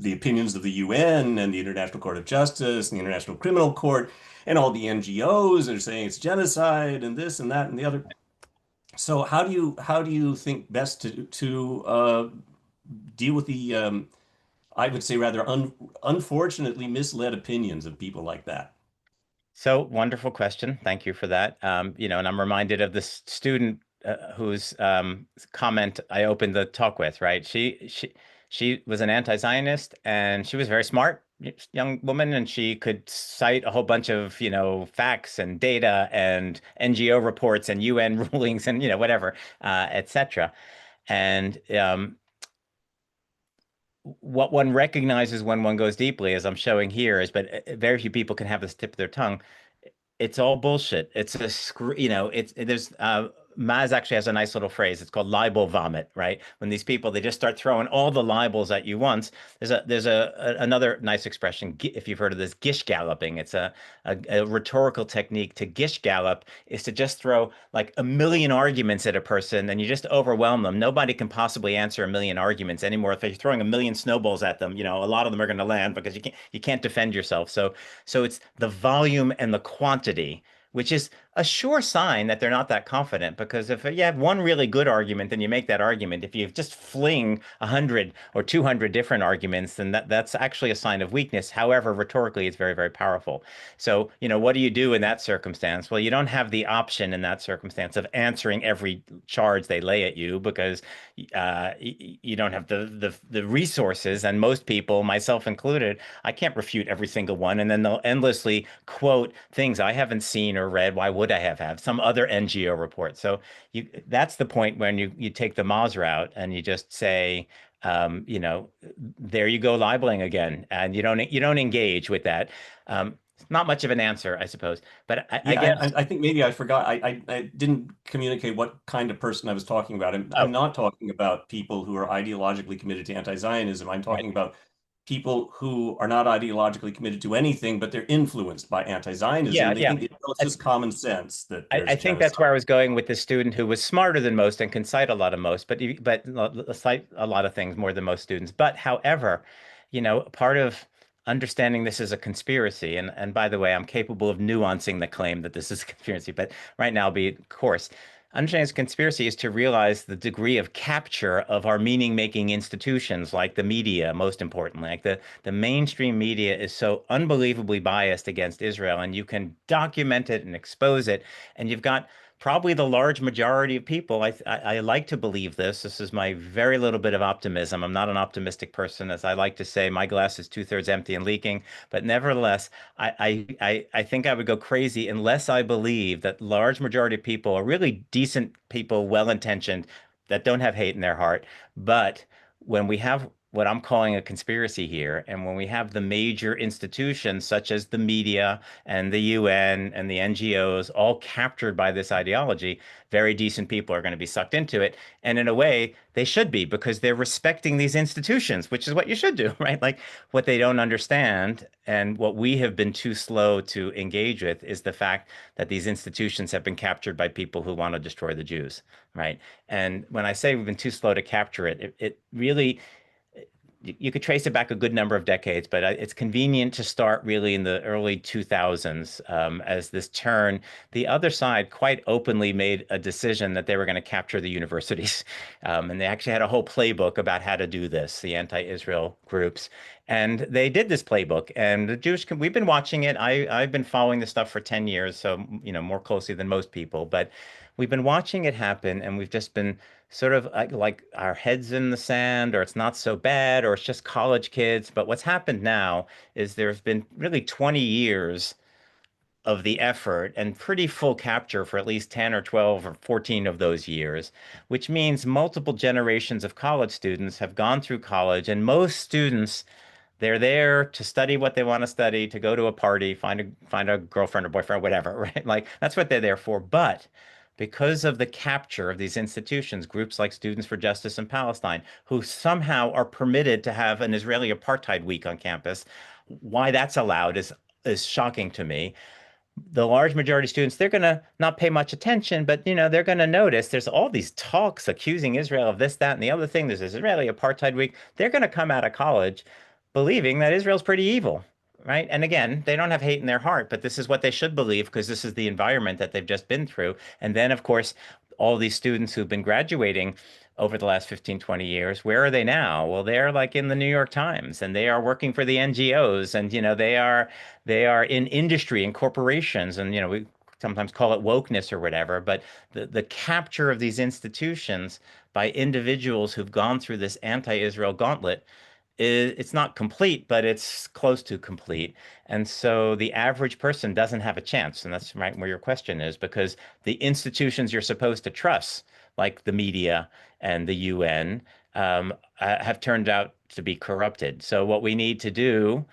opinions of the UN and the International Court of Justice and the International Criminal Court and all the NGOs are saying it's genocide and this and that and the other. So how do you think best to deal with the I would say rather unfortunately misled opinions of people like that? So wonderful question. Thank you for that. And I'm reminded of this student whose comment I opened the talk with, right? She was an anti-Zionist and she was very smart young woman, and she could cite a whole bunch of, facts and data and NGO reports and UN rulings and, whatever, etc. And what one recognizes when one goes deeply, as I'm showing here, is, but very few people can have this tip of their tongue. It's all bullshit. It's a it's there's Maz actually has a nice little phrase. It's called libel vomit, right? When these people, they just start throwing all the libels at you once. There's another nice expression, if you've heard of this, gish galloping. It's a rhetorical technique. To gish gallop is to just throw like a million arguments at a person, and you just overwhelm them. Nobody can possibly answer a million arguments anymore. If you're throwing a million snowballs at them, a lot of them are going to land because you can't defend yourself. So it's the volume and the quantity, which is a sure sign that they're not that confident. Because if you have one really good argument, then you make that argument. If you just fling 100 or 200 different arguments, then that's actually a sign of weakness. However, rhetorically, it's very, very powerful. So, what do you do in that circumstance? Well, you don't have the option in that circumstance of answering every charge they lay at you, because you don't have the resources. And most people, myself included, I can't refute every single one. And then they'll endlessly quote things I haven't seen or read. Why would I have some other NGO report? So that's the point when you take the Moz route and you just say, there you go, libeling again, and you don't engage with that. Not much of an answer, I suppose, but I Yeah, guess I think maybe I forgot. I didn't communicate what kind of person I was talking about. I'm not talking about people who are ideologically committed to anti-Zionism. I'm talking about people who are not ideologically committed to anything, but they're influenced by anti-Zionism. Yeah, They yeah. think it's just common sense that there's I think that's genocide. where I was going with this student who was smarter than most and can cite a lot of most, but cite a lot of things more than most students. But however, part of understanding this is a conspiracy, and by the way, I'm capable of nuancing the claim that this is a conspiracy, but right now, be of course. Understanding this conspiracy is to realize the degree of capture of our meaning-making institutions, like the media, most importantly. Like the mainstream media is so unbelievably biased against Israel, and you can document it and expose it. And you've got probably the large majority of people. I like to believe this. This is my very little bit of optimism. I'm not an optimistic person. As I like to say, my glass is 2/3 empty and leaking. But nevertheless, I think I would go crazy unless I believe that large majority of people are really decent people, well-intentioned, that don't have hate in their heart. But when we have what I'm calling a conspiracy here, and when we have the major institutions such as the media and the UN and the NGOs all captured by this ideology, very decent people are going to be sucked into it. And in a way, they should be, because they're respecting these institutions, which is what you should do, right? Like, what they don't understand, and what we have been too slow to engage with, is the fact that these institutions have been captured by people who want to destroy the Jews, right? And when I say we've been too slow to capture it, it really, you could trace it back a good number of decades, but it's convenient to start really in the early 2000s, as this turn. The other side quite openly made a decision that they were going to capture the universities. And they actually had a whole playbook about how to do this, the anti-Israel groups. And they did this playbook. And the we've been watching it. I've been following this stuff for 10 years, so, more closely than most people. But we've been watching it happen, and we've just been sort of like our heads in the sand, or it's not so bad, or it's just college kids. But what's happened now is there's been really 20 years of the effort and pretty full capture for at least 10 or 12 or 14 of those years, which means multiple generations of college students have gone through college, and most students, they're there to study what they want to study, to go to a party, find a girlfriend or boyfriend, whatever, right? Like, that's what they're there for. But because of the capture of these institutions, groups like Students for Justice in Palestine, who somehow are permitted to have an Israeli apartheid week on campus, why that's allowed is shocking to me. The large majority of students, they're going to not pay much attention, but they're going to notice there's all these talks accusing Israel of this, that, and the other thing. There's this Israeli apartheid week. They're going to come out of college believing that Israel's pretty evil, right? And again, they don't have hate in their heart, but this is what they should believe, because this is the environment that they've just been through. And then, of course, all these students who've been graduating over the last 15, 20 years, where are they now? Well, they're like in the New York Times, and they are working for the NGOs, and they are in industry and corporations, and we sometimes call it wokeness or whatever. But the capture of these institutions by individuals who've gone through this anti-Israel gauntlet it's not complete, but it's close to complete. And so the average person doesn't have a chance. And that's right where your question is, because the institutions you're supposed to trust, like the media and the UN, have turned out to be corrupted. So what we need to do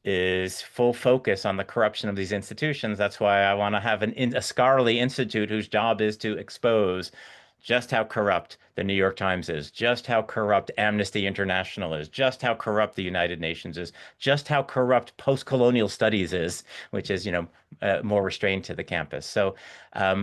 is full focus on the corruption of these institutions. That's why I want to have a scholarly institute whose job is to expose just how corrupt the New York Times is, just how corrupt Amnesty International is, just how corrupt the United Nations is, just how corrupt post-colonial studies is, which is, more restrained to the campus. So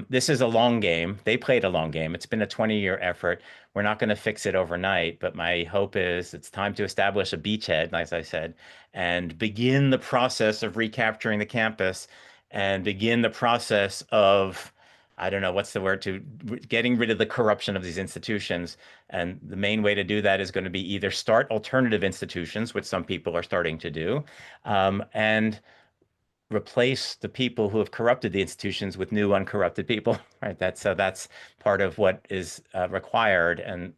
this is a long game. They played a long game. It's been a 20-year effort. We're not going to fix it overnight, but my hope is it's time to establish a beachhead, as I said, and begin the process of recapturing the campus and begin the process of, I don't know what's the word, to getting rid of the corruption of these institutions. And the main way to do that is going to be either start alternative institutions, which some people are starting to do, and replace the people who have corrupted the institutions with new uncorrupted people, right? That's part of what is required and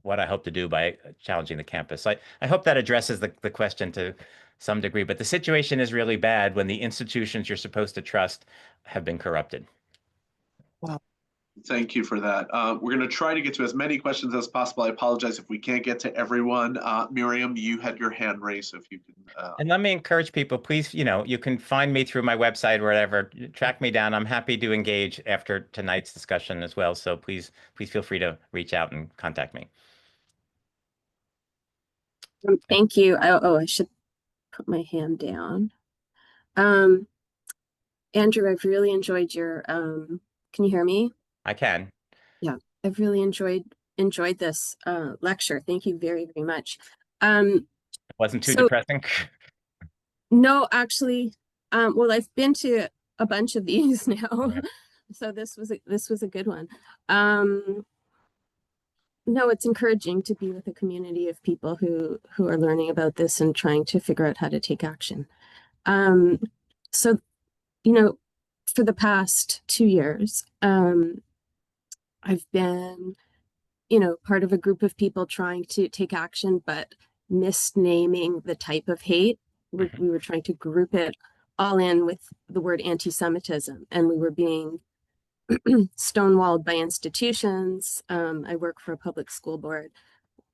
what I hope to do by challenging the campus. I hope that addresses the question to some degree, but the situation is really bad when the institutions you're supposed to trust have been corrupted. Wow. Thank you for that. We're going to try to get to as many questions as possible. I apologize if we can't get to everyone. Miriam, you had your hand raised, so if you can. And let me encourage people, please, you can find me through my website or whatever, track me down. I'm happy to engage after tonight's discussion as well. So please feel free to reach out and contact me. Thank you. I should put my hand down. Andrew, I've really enjoyed your, can you hear me? I can. Yeah, I've really enjoyed this lecture. Thank you very, very much. It wasn't too depressing. No, actually, well, I've been to a bunch of these now. Right. So this was a good one. No, it's encouraging to be with a community of people who are learning about this and trying to figure out how to take action. So, for the past 2 years, I've been, part of a group of people trying to take action, but misnaming the type of hate. We were trying to group it all in with the word anti-Semitism, and we were being stonewalled by institutions. I work for a public school board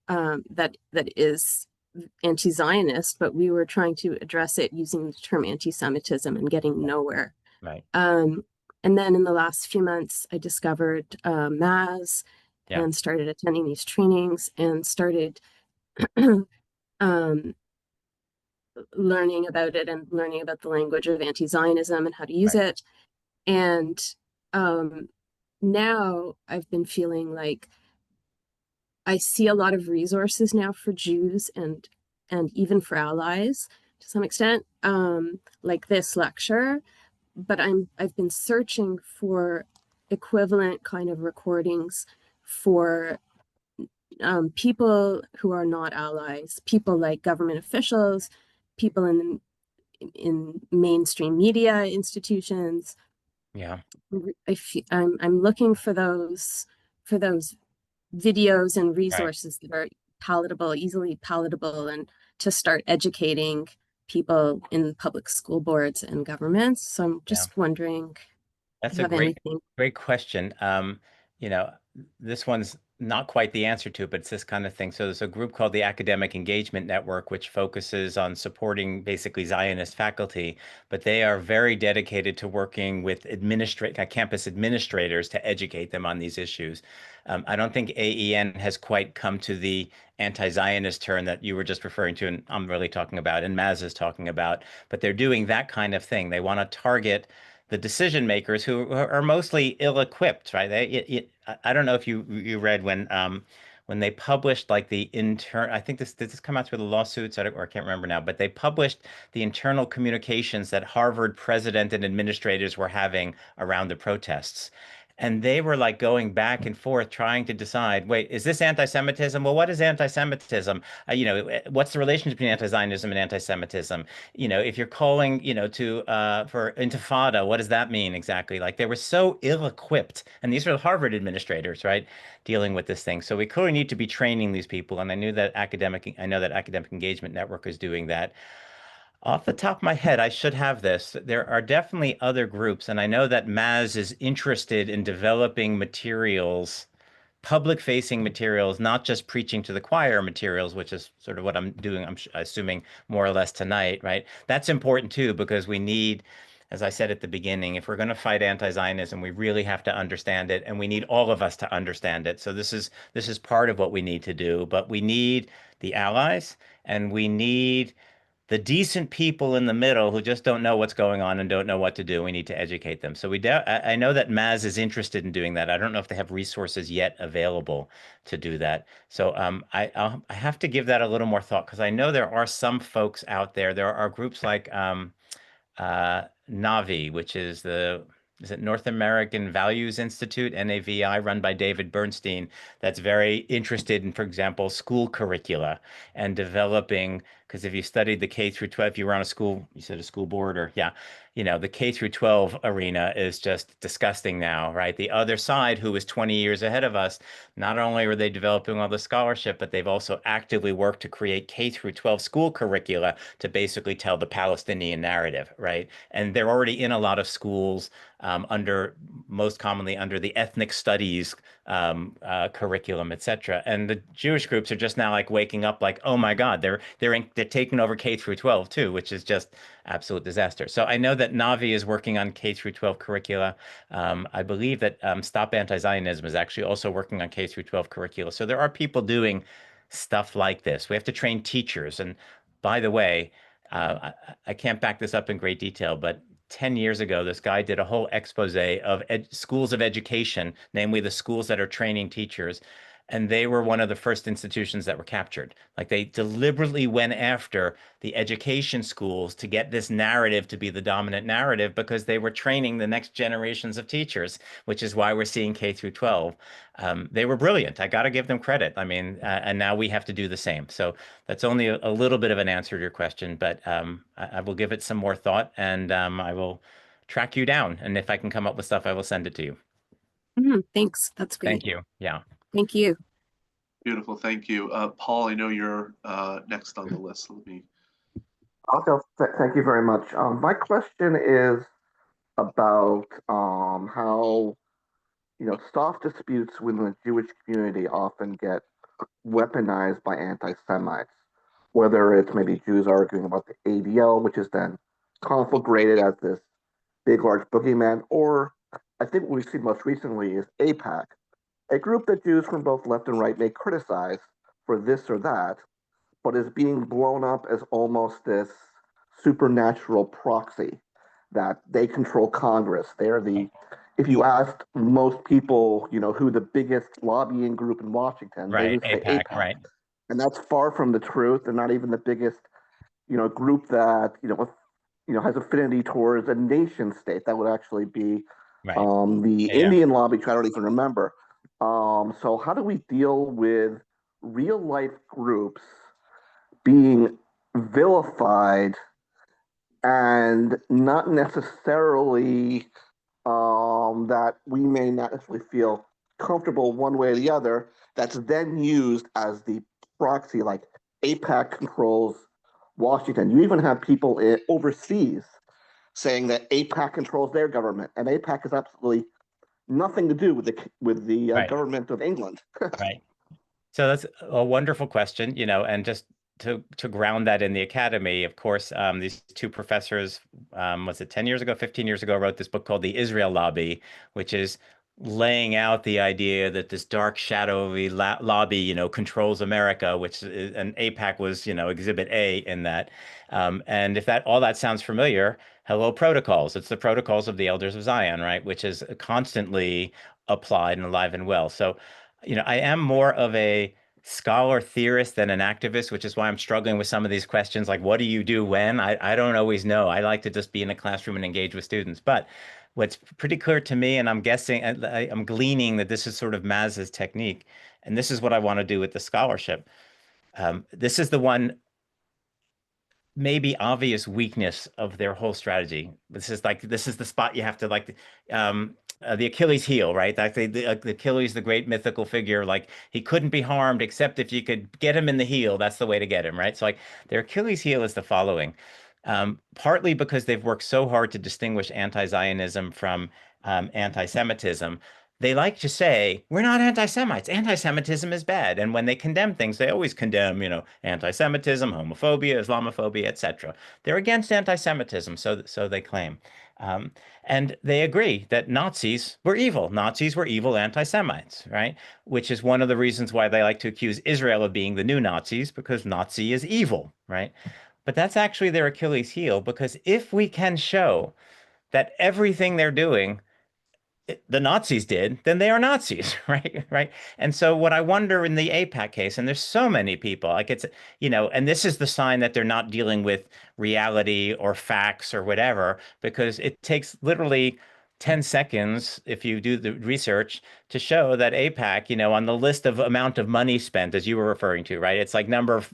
that is anti-Zionist, but we were trying to address it using the term anti-Semitism and getting nowhere. Right. And then in the last few months, I discovered MAS and started attending these trainings and started learning about it and learning about the language of anti-Zionism and how to use it. And now I've been feeling like I see a lot of resources now for Jews and even for allies to some extent, like this lecture. But I've been searching for equivalent kind of recordings for people who are not allies, people like government officials, people in mainstream media institutions. Yeah. I'm looking for those videos and resources that are palatable, easily palatable, and to start educating people in public school boards and governments. So I'm just wondering, that's a great question. This one's not quite the answer to it, but it's this kind of thing. So there's a group called the Academic Engagement Network, which focuses on supporting basically Zionist faculty, but they are very dedicated to working with campus administrators to educate them on these issues. I don't think AEN has quite come to the anti-Zionist turn that you were just referring to, and I'm really talking about, and Maz is talking about, but they're doing that kind of thing. They want to target the decision makers who are mostly ill-equipped, right? I don't know if you read when they published like the I think did this come out through the lawsuits? I can't remember now, but they published the internal communications that Harvard president and administrators were having around the protests. And they were like going back and forth trying to decide, wait, is this anti-Semitism? Well, what is anti-Semitism? What's the relationship between anti-Zionism and anti-Semitism? If you're calling, for intifada, what does that mean exactly? Like they were so ill-equipped, and these are Harvard administrators, right, dealing with this thing. So we clearly need to be training these people, and I know that Academic Engagement Network is doing that. Off the top of my head, I should have this. There are definitely other groups, and I know that Maz is interested in developing materials, public-facing materials, not just preaching to the choir materials, which is sort of what I'm doing, I'm assuming more or less tonight, right? That's important too, because we need, as I said at the beginning, if we're going to fight anti-Zionism, we really have to understand it, and we need all of us to understand it. So this is part of what we need to do, but we need the allies, and we need the decent people in the middle who just don't know what's going on and don't know what to do. We need to educate them. So I know that Maz is interested in doing that. I don't know if they have resources yet available to do that. So I have to give that a little more thought, because I know there are some folks out there. There are groups like NAVI, which is it North American Values Institute, NAVI, run by David Bernstein, that's very interested in, for example, school curricula and developing, because if you studied the K through 12, if you were on you said a school board, or yeah, the K through 12 arena is just disgusting now, right? The other side, who is 20 years ahead of us, not only are they developing all the scholarship, but they've also actively worked to create K through 12 school curricula to basically tell the Palestinian narrative, right? And they're already in a lot of schools, most commonly under the ethnic studies curriculum, etc. And the Jewish groups are just now like waking up, like, oh my God, they're taking over K through 12 too, which is just absolute disaster. So I know that Navi is working on K through 12 curricula. I believe that Stop Anti-Zionism is actually also working on K through 12 curricula. So there are people doing stuff like this. We have to train teachers. And by the way, I can't back this up in great detail, but 10 years ago, this guy did a whole expose of schools of education, namely the schools that are training teachers. And they were one of the first institutions that were captured. Like they deliberately went after the education schools to get this narrative to be the dominant narrative, because they were training the next generations of teachers, which is why we're seeing K through 12. They were brilliant. I got to give them credit. I mean, and now we have to do the same. So that's only a little bit of an answer to your question, but I will give it some more thought, and I will track you down. And if I can come up with stuff, I will send it to you. Thanks. That's great. Thank you. Yeah. Thank you. Beautiful, thank you. Paul, I know you're next on the list. Thank you very much. My question is about how soft disputes within the Jewish community often get weaponized by anti-Semites, whether it's maybe Jews arguing about the ADL, which is then conflagrated as this big, large boogeyman, or I think what we've seen most recently is AIPAC, a group that Jews from both left and right may criticize for this or that, but is being blown up as almost this supernatural proxy that they control Congress. They're if you asked most people, who the biggest lobbying group in Washington, they would say AIPAC. Right. And that's far from the truth. They're not even the biggest, group that, has affinity towards a nation state. That would actually be the Indian lobby, which I don't even remember. So how do we deal with real life groups being vilified and not necessarily that we may not necessarily feel comfortable one way or the other, that's then used as the proxy, like AIPAC controls Washington. You even have people overseas saying that AIPAC controls their government, and AIPAC has absolutely nothing to do with the government of England. Right. So that's a wonderful question, and just to ground that in the academy, of course, these two professors, was it 10 years ago, 15 years ago, wrote this book called The Israel Lobby, which is laying out the idea that this dark, shadowy lobby, controls America, and AIPAC was, exhibit A in that. And if all that sounds familiar, hello, protocols. It's the protocols of the Elders of Zion, right? Which is constantly applied and alive and well. So, I am more of a scholar theorist than an activist, which is why I'm struggling with some of these questions, like what do you do when? I don't always know. I like to just be in a classroom and engage with students. But what's pretty clear to me, and I'm guessing, I'm gleaning that this is sort of Maz's technique, and this is what I want to do with the scholarship. This is the one maybe obvious weakness of their whole strategy. This is the spot you have to the Achilles heel, right? Like the Achilles, the great mythical figure, like he couldn't be harmed except if you could get him in the heel. That's the way to get him, right? So like their Achilles heel is the following. Partly because they've worked so hard to distinguish anti-Zionism from anti-Semitism. They like to say, we're not anti-Semites. Anti-Semitism is bad. And when they condemn things, they always condemn, anti-Semitism, homophobia, Islamophobia, etc. They're against anti-Semitism, so they claim. And they agree that Nazis were evil. Nazis were evil anti-Semites, right? Which is one of the reasons why they like to accuse Israel of being the new Nazis, because Nazi is evil, right? But that's actually their Achilles heel, because if we can show that everything they're doing the Nazis did, then they are Nazis, right? Right. And so what I wonder in the AIPAC case, and there's so many people, like it's, and this is the sign that they're not dealing with reality or facts or whatever, because it takes literally 10 seconds, if you do the research, to show that AIPAC, on the list of amount of money spent, as you were referring to, right? It's like number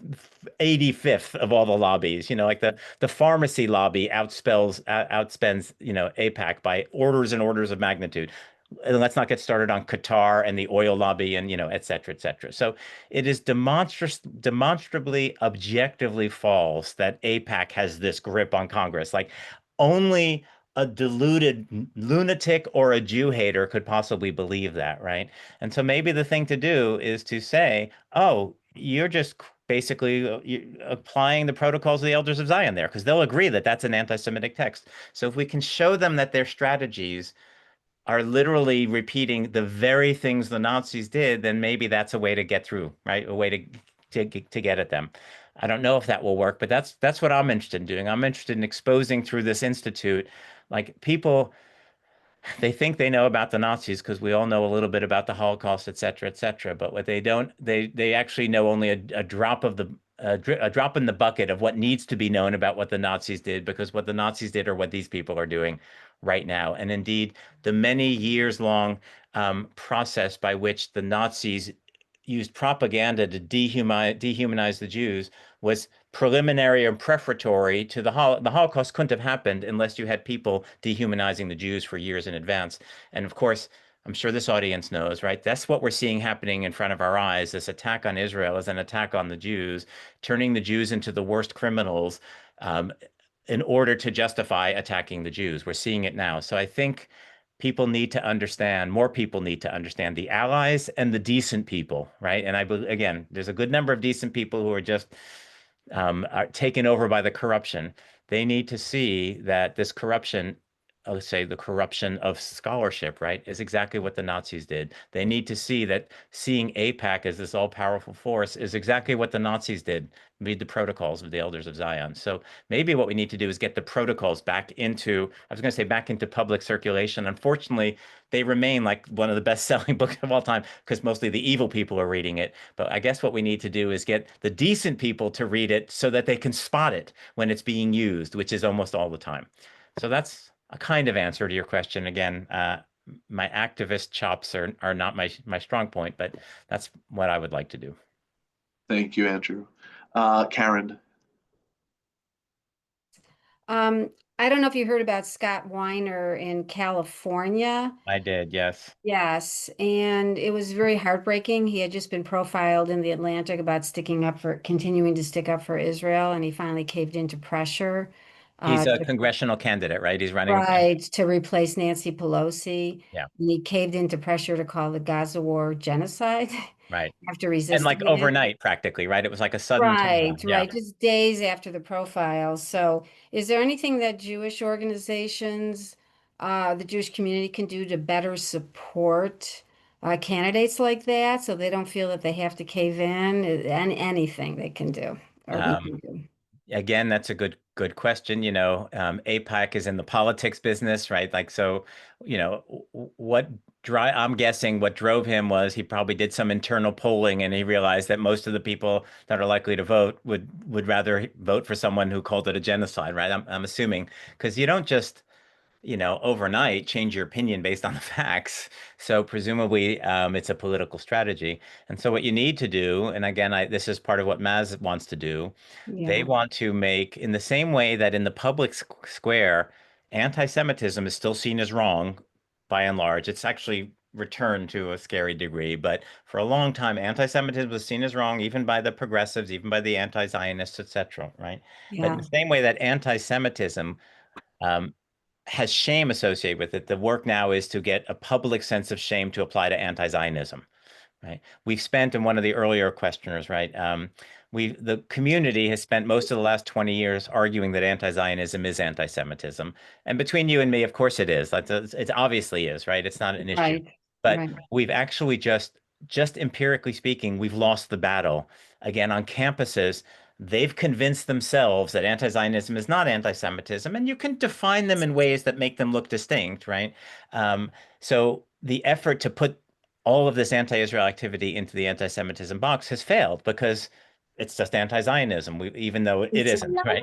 85th of all the lobbies, like the pharmacy lobby outspends, AIPAC by orders and orders of magnitude. And let's not get started on Qatar and the oil lobby and, et cetera, et cetera. So it is demonstrably, objectively false that AIPAC has this grip on Congress. Like only a deluded lunatic or a Jew hater could possibly believe that, right? And so maybe the thing to do is to say, oh, you're just basically applying the protocols of the elders of Zion there, because they'll agree that that's an anti-Semitic text. So if we can show them that their strategies are literally repeating the very things the Nazis did, then maybe that's a way to get through, right? A way to get at them. I don't know if that will work, but that's what I'm interested in doing. I'm interested in exposing through this institute, like people, they think they know about the Nazis because we all know a little bit about the Holocaust, et cetera, et cetera. But what they don't, they actually know only a drop of a drop in the bucket of what needs to be known about what the Nazis did, because what the Nazis did are what these people are doing right now. And indeed, the many years long process by which the Nazis used propaganda to dehumanize the Jews was preliminary or preparatory to the Holocaust. Couldn't have happened unless you had people dehumanizing the Jews for years in advance. And of course, I'm sure this audience knows, right? That's what we're seeing happening in front of our eyes. This attack on Israel is an attack on the Jews, turning the Jews into the worst criminals in order to justify attacking the Jews. We're seeing it now. So I think people need to understand, more people need to understand the allies and the decent people, right? And again, there's a good number of decent people who are just are taken over by the corruption. They need to see that this corruption, let's say the corruption of scholarship, right, is exactly what the Nazis did. They need to see that seeing AIPAC as this all-powerful force is exactly what the Nazis did, read the protocols of the elders of Zion. So maybe what we need to do is get the protocols back into, I was going to say back into public circulation. Unfortunately, they remain like one of the best-selling books of all time because mostly the evil people are reading it. But I guess what we need to do is get the decent people to read it so that they can spot it when it's being used, which is almost all the time. So that's a kind of answer to your question. Again, my activist chops are not my strong point, but that's what I would like to do. Thank you, Andrew. Karen. I don't know if you heard about Scott Weiner in California. I did, yes. Yes, and it was very heartbreaking. He had just been profiled in the Atlantic about continuing to stick up for Israel, and he finally caved into pressure. He's a congressional candidate, right? He's running. Right, to replace Nancy Pelosi. Yeah. And he caved into pressure to call the Gaza war genocide. Right. After resisting and like overnight, practically, right? It was like a sudden Right, turnaround. Yeah. right, just days after the profile. So is there anything that Jewish organizations, the Jewish community can do to better support candidates like that so they don't feel that they have to cave in? Anything they can do or we can do? Again, that's a good question. AIPAC is in the politics business, right? Like, so, I'm guessing what drove him was he probably did some internal polling and he realized that most of the people that are likely to vote would rather vote for someone who called it a genocide, right? I'm assuming, because you don't just overnight change your opinion based on the facts. So presumably it's a political strategy. And so what you need to do, and again, this is part of what Maz wants to do, they want to make, in the same way that in the public square, anti-Semitism is still seen as wrong by and large. It's actually returned to a scary degree, but for a long time, anti-Semitism was seen as wrong, even by the progressives, even by the anti-Zionists, etc. Right? But in the same way that anti-Semitism has shame associated with it, the work now is to get a public sense of shame to apply to anti-Zionism. Right. We've spent, in one of the earlier questioners, right? The community has spent most of the last 20 years arguing that anti-Zionism is anti-Semitism. And between you and me, of course it is. It obviously is, right? It's not an issue. But we've actually just empirically speaking, we've lost the battle. Again, on campuses, they've convinced themselves that anti-Zionism is not anti-Semitism, and you can define them in ways that make them look distinct, right? So the effort to put all of this anti-Israel activity into the anti-Semitism box has failed because it's just anti-Zionism, even though it isn't, right?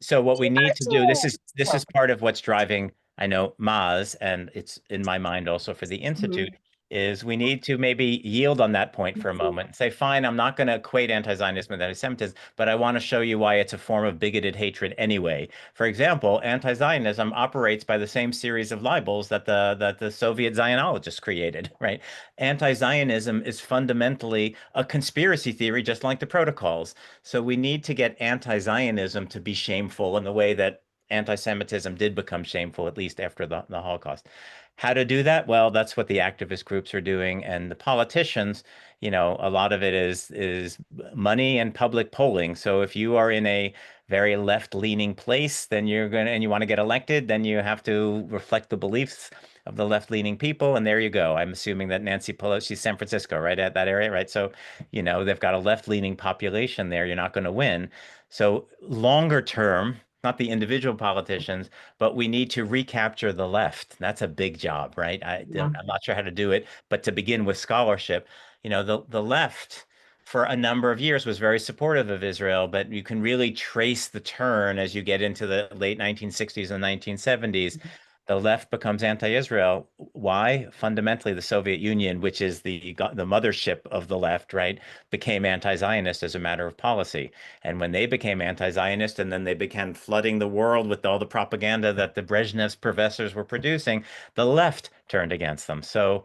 So what we need to do, this is part of what's driving, I know, Maz, and it's in my mind also for the Institute, is we need to maybe yield on that point for a moment and say, fine, I'm not going to equate anti-Zionism with anti-Semitism, but I want to show you why it's a form of bigoted hatred anyway. For example, anti-Zionism operates by the same series of libels that the Soviet Zionologists created, right? Anti-Zionism is fundamentally a conspiracy theory, just like the protocols. So we need to get anti-Zionism to be shameful in the way that anti-Semitism did become shameful, at least after the Holocaust. How to do that? Well, that's what the activist groups are doing, and the politicians, a lot of it is money and public polling. So if you are in a very left-leaning place, then you want to get elected, then you have to reflect the beliefs of the left-leaning people, and there you go. I'm assuming that Nancy Pelosi's San Francisco, right, at that area, right? So, they've got a left-leaning population there. You're not going to win. So longer term, not the individual politicians, but we need to recapture the left. That's a big job, right? I'm not sure how to do it, but to begin with scholarship, the left for a number of years was very supportive of Israel, but you can really trace the turn as you get into the late 1960s and 1970s. The left becomes anti-Israel. Why? Fundamentally, the Soviet Union, which is the mothership of the left, right, became anti-Zionist as a matter of policy. And when they became anti-Zionist, and then they began flooding the world with all the propaganda that the Brezhnev's professors were producing, the left turned against them. So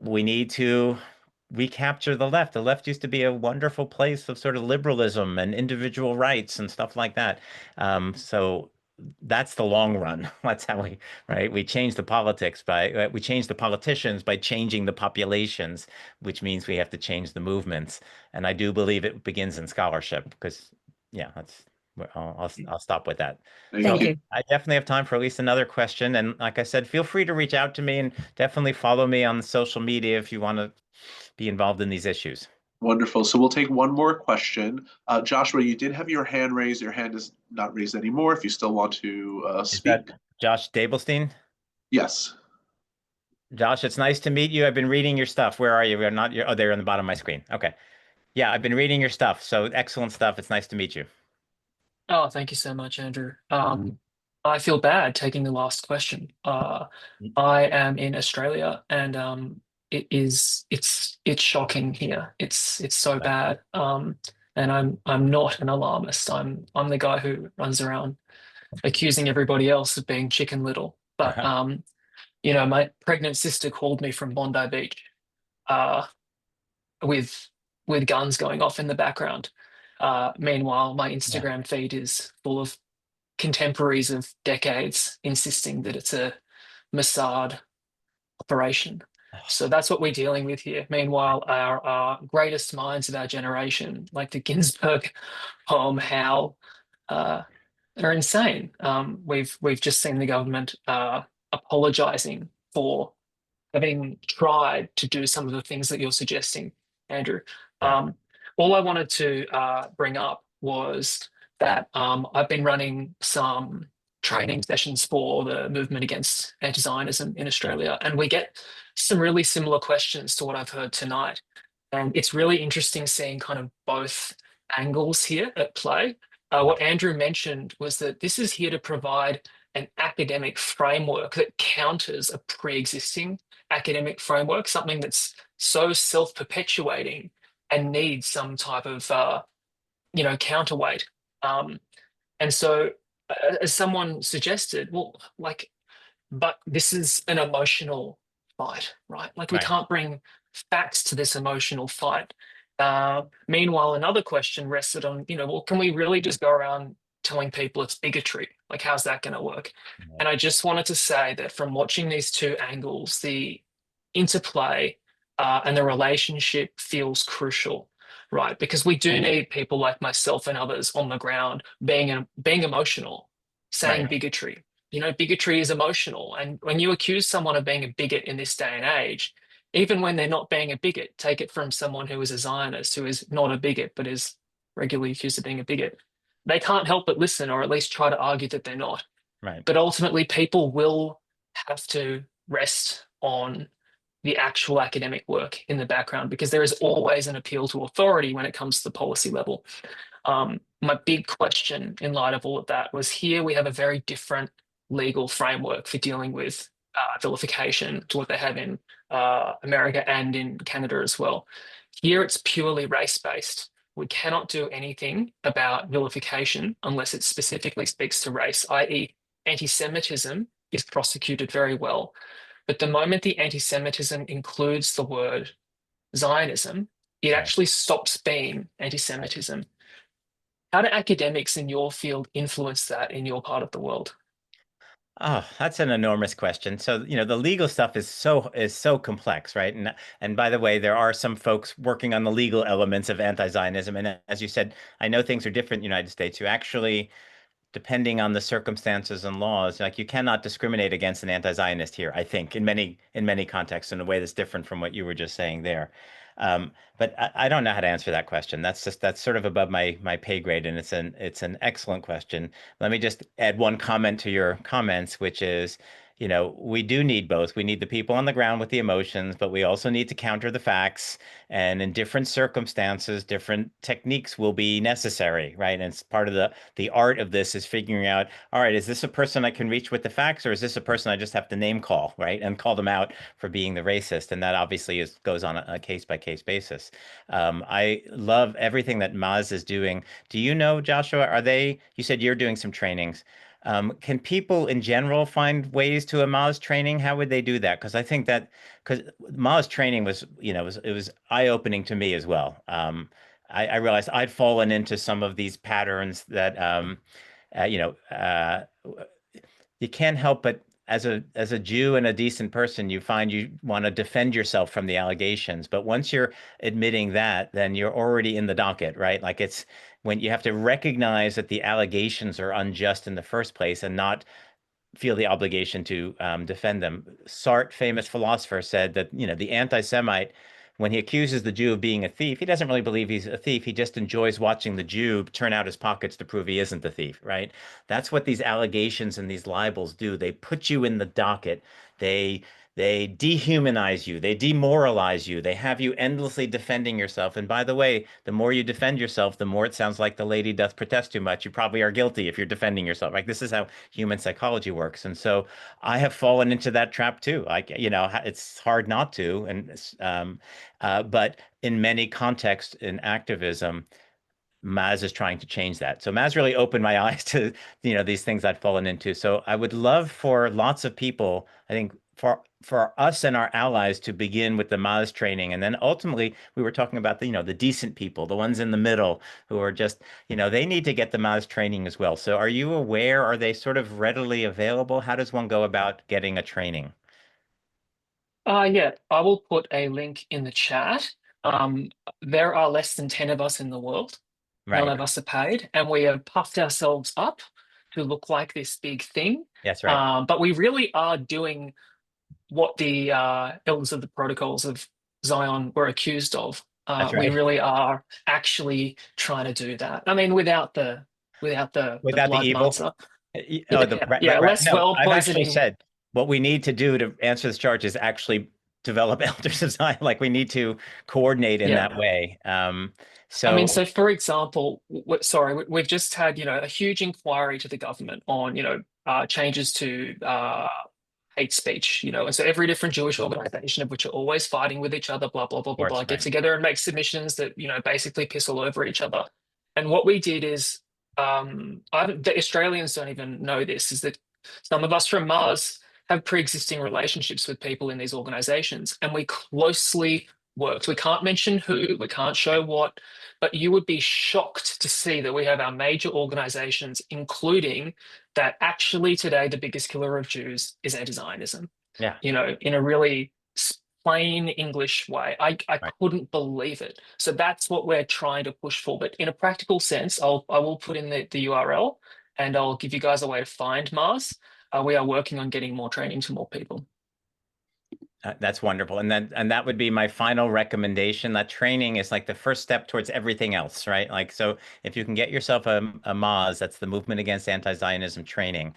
we need to recapture the left. The left used to be a wonderful place of sort of liberalism and individual rights and stuff like that. So that's the long run. That's how we change the politics we change the politicians by changing the populations, which means we have to change the movements. And I do believe it begins in scholarship because, I'll stop with that. Thank you. I definitely have time for at least another question. And like I said, feel free to reach out to me and definitely follow me on social media if you want to be involved in these issues. Wonderful. So we'll take one more question. Joshua, you did have your hand raised. Your hand is not raised anymore. If you still want to speak. Is that Josh Dabelstein? Yes. Josh, it's nice to meet you. I've been reading your stuff. Where are you? We're not. Oh, they're on the bottom of my screen. Okay. Yeah, I've been reading your stuff. So excellent stuff. It's nice to meet you. Oh, thank you so much, Andrew. I feel bad taking the last question. I am in Australia, and it's shocking here. It's so bad. And I'm not an alarmist. I'm the guy who runs around accusing everybody else of being Chicken Little. But my pregnant sister called me from Bondi Beach, with guns going off in the background. Meanwhile, my Instagram feed is full of contemporaries of decades insisting that it's a Mossad operation. So that's what we're dealing with here. Meanwhile, our greatest minds of our generation, like the Ginsberg poem Howl, are insane. We've just seen the government apologizing for having tried to do some of the things that you're suggesting, Andrew. All I wanted to bring up was that I've been running some training sessions for the movement against anti-Zionism in Australia, and we get some really similar questions to what I've heard tonight. And it's really interesting seeing kind of both angles here at play. What Andrew mentioned was that this is here to provide an academic framework that counters a pre-existing academic framework, something that's so self-perpetuating and needs some type of counterweight. And so, as someone suggested, well, like, but this is an emotional fight, right? Like, we can't bring facts to this emotional fight. Meanwhile, another question rested on, well, can we really just go around telling people it's bigotry? Like, how's that going to work? And I just wanted to say that from watching these two angles, the interplay and the relationship feels crucial, right? Because we do need people like myself and others on the ground being emotional, saying bigotry. Bigotry is emotional. And when you accuse someone of being a bigot in this day and age, even when they're not being a bigot, take it from someone who is a Zionist, who is not a bigot, but is regularly accused of being a bigot. They can't help but listen, or at least try to argue that they're not. Right. But ultimately, people will have to rest on the actual academic work in the background, because there is always an appeal to authority when it comes to the policy level. My big question in light of all of that was, here we have a very different legal framework for dealing with vilification to what they have in America and in Canada as well. Here it's purely race-based. We cannot do anything about vilification unless it specifically speaks to race, i.e. anti-Semitism is prosecuted very well. But the moment the anti-Semitism includes the word Zionism, it actually stops being anti-Semitism. How do academics in your field influence that in your part of the world? Oh, that's an enormous question. So, the legal stuff is so complex, right? And by the way, there are some folks working on the legal elements of anti-Zionism. And as you said, I know things are different in the United States. You actually, depending on the circumstances and laws, like, you cannot discriminate against an anti-Zionist here, I think, in many contexts, in a way that's different from what you were just saying there. But I don't know how to answer that question. That's sort of above my pay grade, and it's an excellent question. Let me just add one comment to your comments, which is, we do need both. We need the people on the ground with the emotions, but we also need to counter the facts. And in different circumstances, different techniques will be necessary, right? And it's part of the art of this is figuring out, all right, is this a person I can reach with the facts, or is this a person I just have to name call, right? And call them out for being the racist. And that obviously goes on a case-by-case basis. I love everything that Maz is doing. Do you know, Joshua, you said you're doing some trainings. Can people in general find ways to a Maz training? How would they do that? Because I think that Maz training was, it was eye-opening to me as well. I realized I'd fallen into some of these patterns that, you can't help but, as a Jew and a decent person, you find you want to defend yourself from the allegations. But once you're admitting that, then you're already in the docket, right? Like, it's when you have to recognize that the allegations are unjust in the first place and not feel the obligation to defend them. Sartre, famous philosopher, said that, the anti-Semite, when he accuses the Jew of being a thief, he doesn't really believe he's a thief. He just enjoys watching the Jew turn out his pockets to prove he isn't the thief, right? That's what these allegations and these libels do. They put you in the docket. They dehumanize you. They demoralize you. They have you endlessly defending yourself. And by the way, the more you defend yourself, the more it sounds like the lady doth protest too much. You probably are guilty if you're defending yourself. Like, this is how human psychology works. And so I have fallen into that trap too. Like, it's hard not to. And but in many contexts in activism, Maz is trying to change that. So Maz really opened my eyes to, these things I'd fallen into. So I would love for lots of people, I think, for us and our allies to begin with the Maz training. And then ultimately, we were talking about the decent people, the ones in the middle who are just, they need to get the Maz training as well. So are you aware? Are they sort of readily available? How does one go about getting a training? Yeah, I will put a link in the chat. There are less than 10 of us in the world. Right. None of us are paid, and we have puffed ourselves up to look like this big thing. That's right. But we really are doing what the elders of the protocols of Zion were accused of. That's right. We really are actually trying to do that. I mean, without the blood evil. matzah. Right. Less No, well I've actually poisoning. said what we need to do to answer this charge is actually develop elders of Zion. Like, we need to coordinate in that way. So for example, sorry, we've just had, a huge inquiry to the government on, changes to hate speech, you know, and so every different Jewish organization, of which are always fighting with each other, blah, blah, blah, blah, blah, get together and make submissions that, you know, basically piss all over each other. And what we did is, the Australians don't even know this, is that some of us from Mars have pre-existing relationships with people in these organizations, and we closely worked. We can't mention who, we can't show what, but you would be shocked to see that we have our major organizations, including that actually today the biggest killer of Jews is anti-Zionism. Yeah. You know, in a really plain English way. I couldn't believe it. So that's what we're trying to push for. But in a practical sense, I will put in the URL, and I'll give you guys a way to find Mars. We are working on getting more training to more people. That's wonderful. And that would be my final recommendation. That training is like the first step towards everything else, right? Like, so if you can get yourself a MAZ, that's the Movement Against Anti-Zionism training.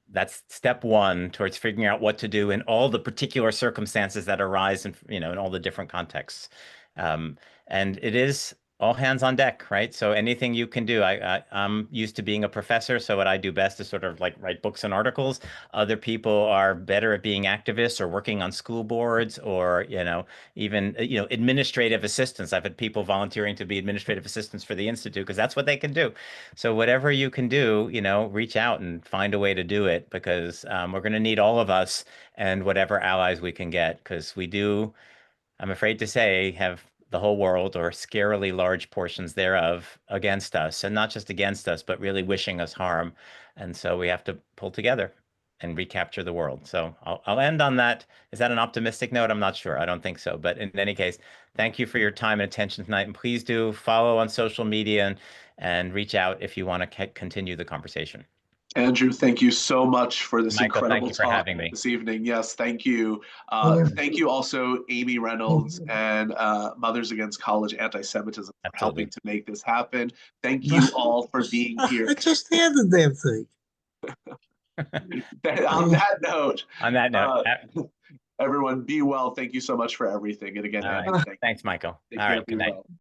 That's step one towards figuring out what to do in all the particular circumstances that arise in, you know, in all the different contexts. And it is all hands on deck, right? So anything you can do. I'm used to being a professor, so what I do best is sort of like write books and articles. Other people are better at being activists or working on school boards, or, you know, even, you know, administrative assistants. I've had people volunteering to be administrative assistants for the Institute because that's what they can do. So whatever you can do, you know, reach out and find a way to do it, because we're going to need all of us and whatever allies we can get, because we do, I'm afraid to say, have the whole world, or scarily large portions thereof, against us, and not just against us, but really wishing us harm. And so we have to pull together and recapture the world. So I'll end on that. Is that an optimistic note? I'm not sure. I don't think so. But in any case, thank you for your time and attention tonight. And please do follow on social media and reach out if you want to continue the conversation. Andrew, thank you so much for this Michael, incredible thank you for talk having me this evening. Yes, thank you. Thank you also, Amy Reynolds and Mothers Against College Anti-Semitism, for helping to make this happen. Thank you all for being here. I just had the damn thing. On that note, everyone be well. Thank you so much for everything. And again, Andrew, thanks, Michael. Take All care, right, be good night. well.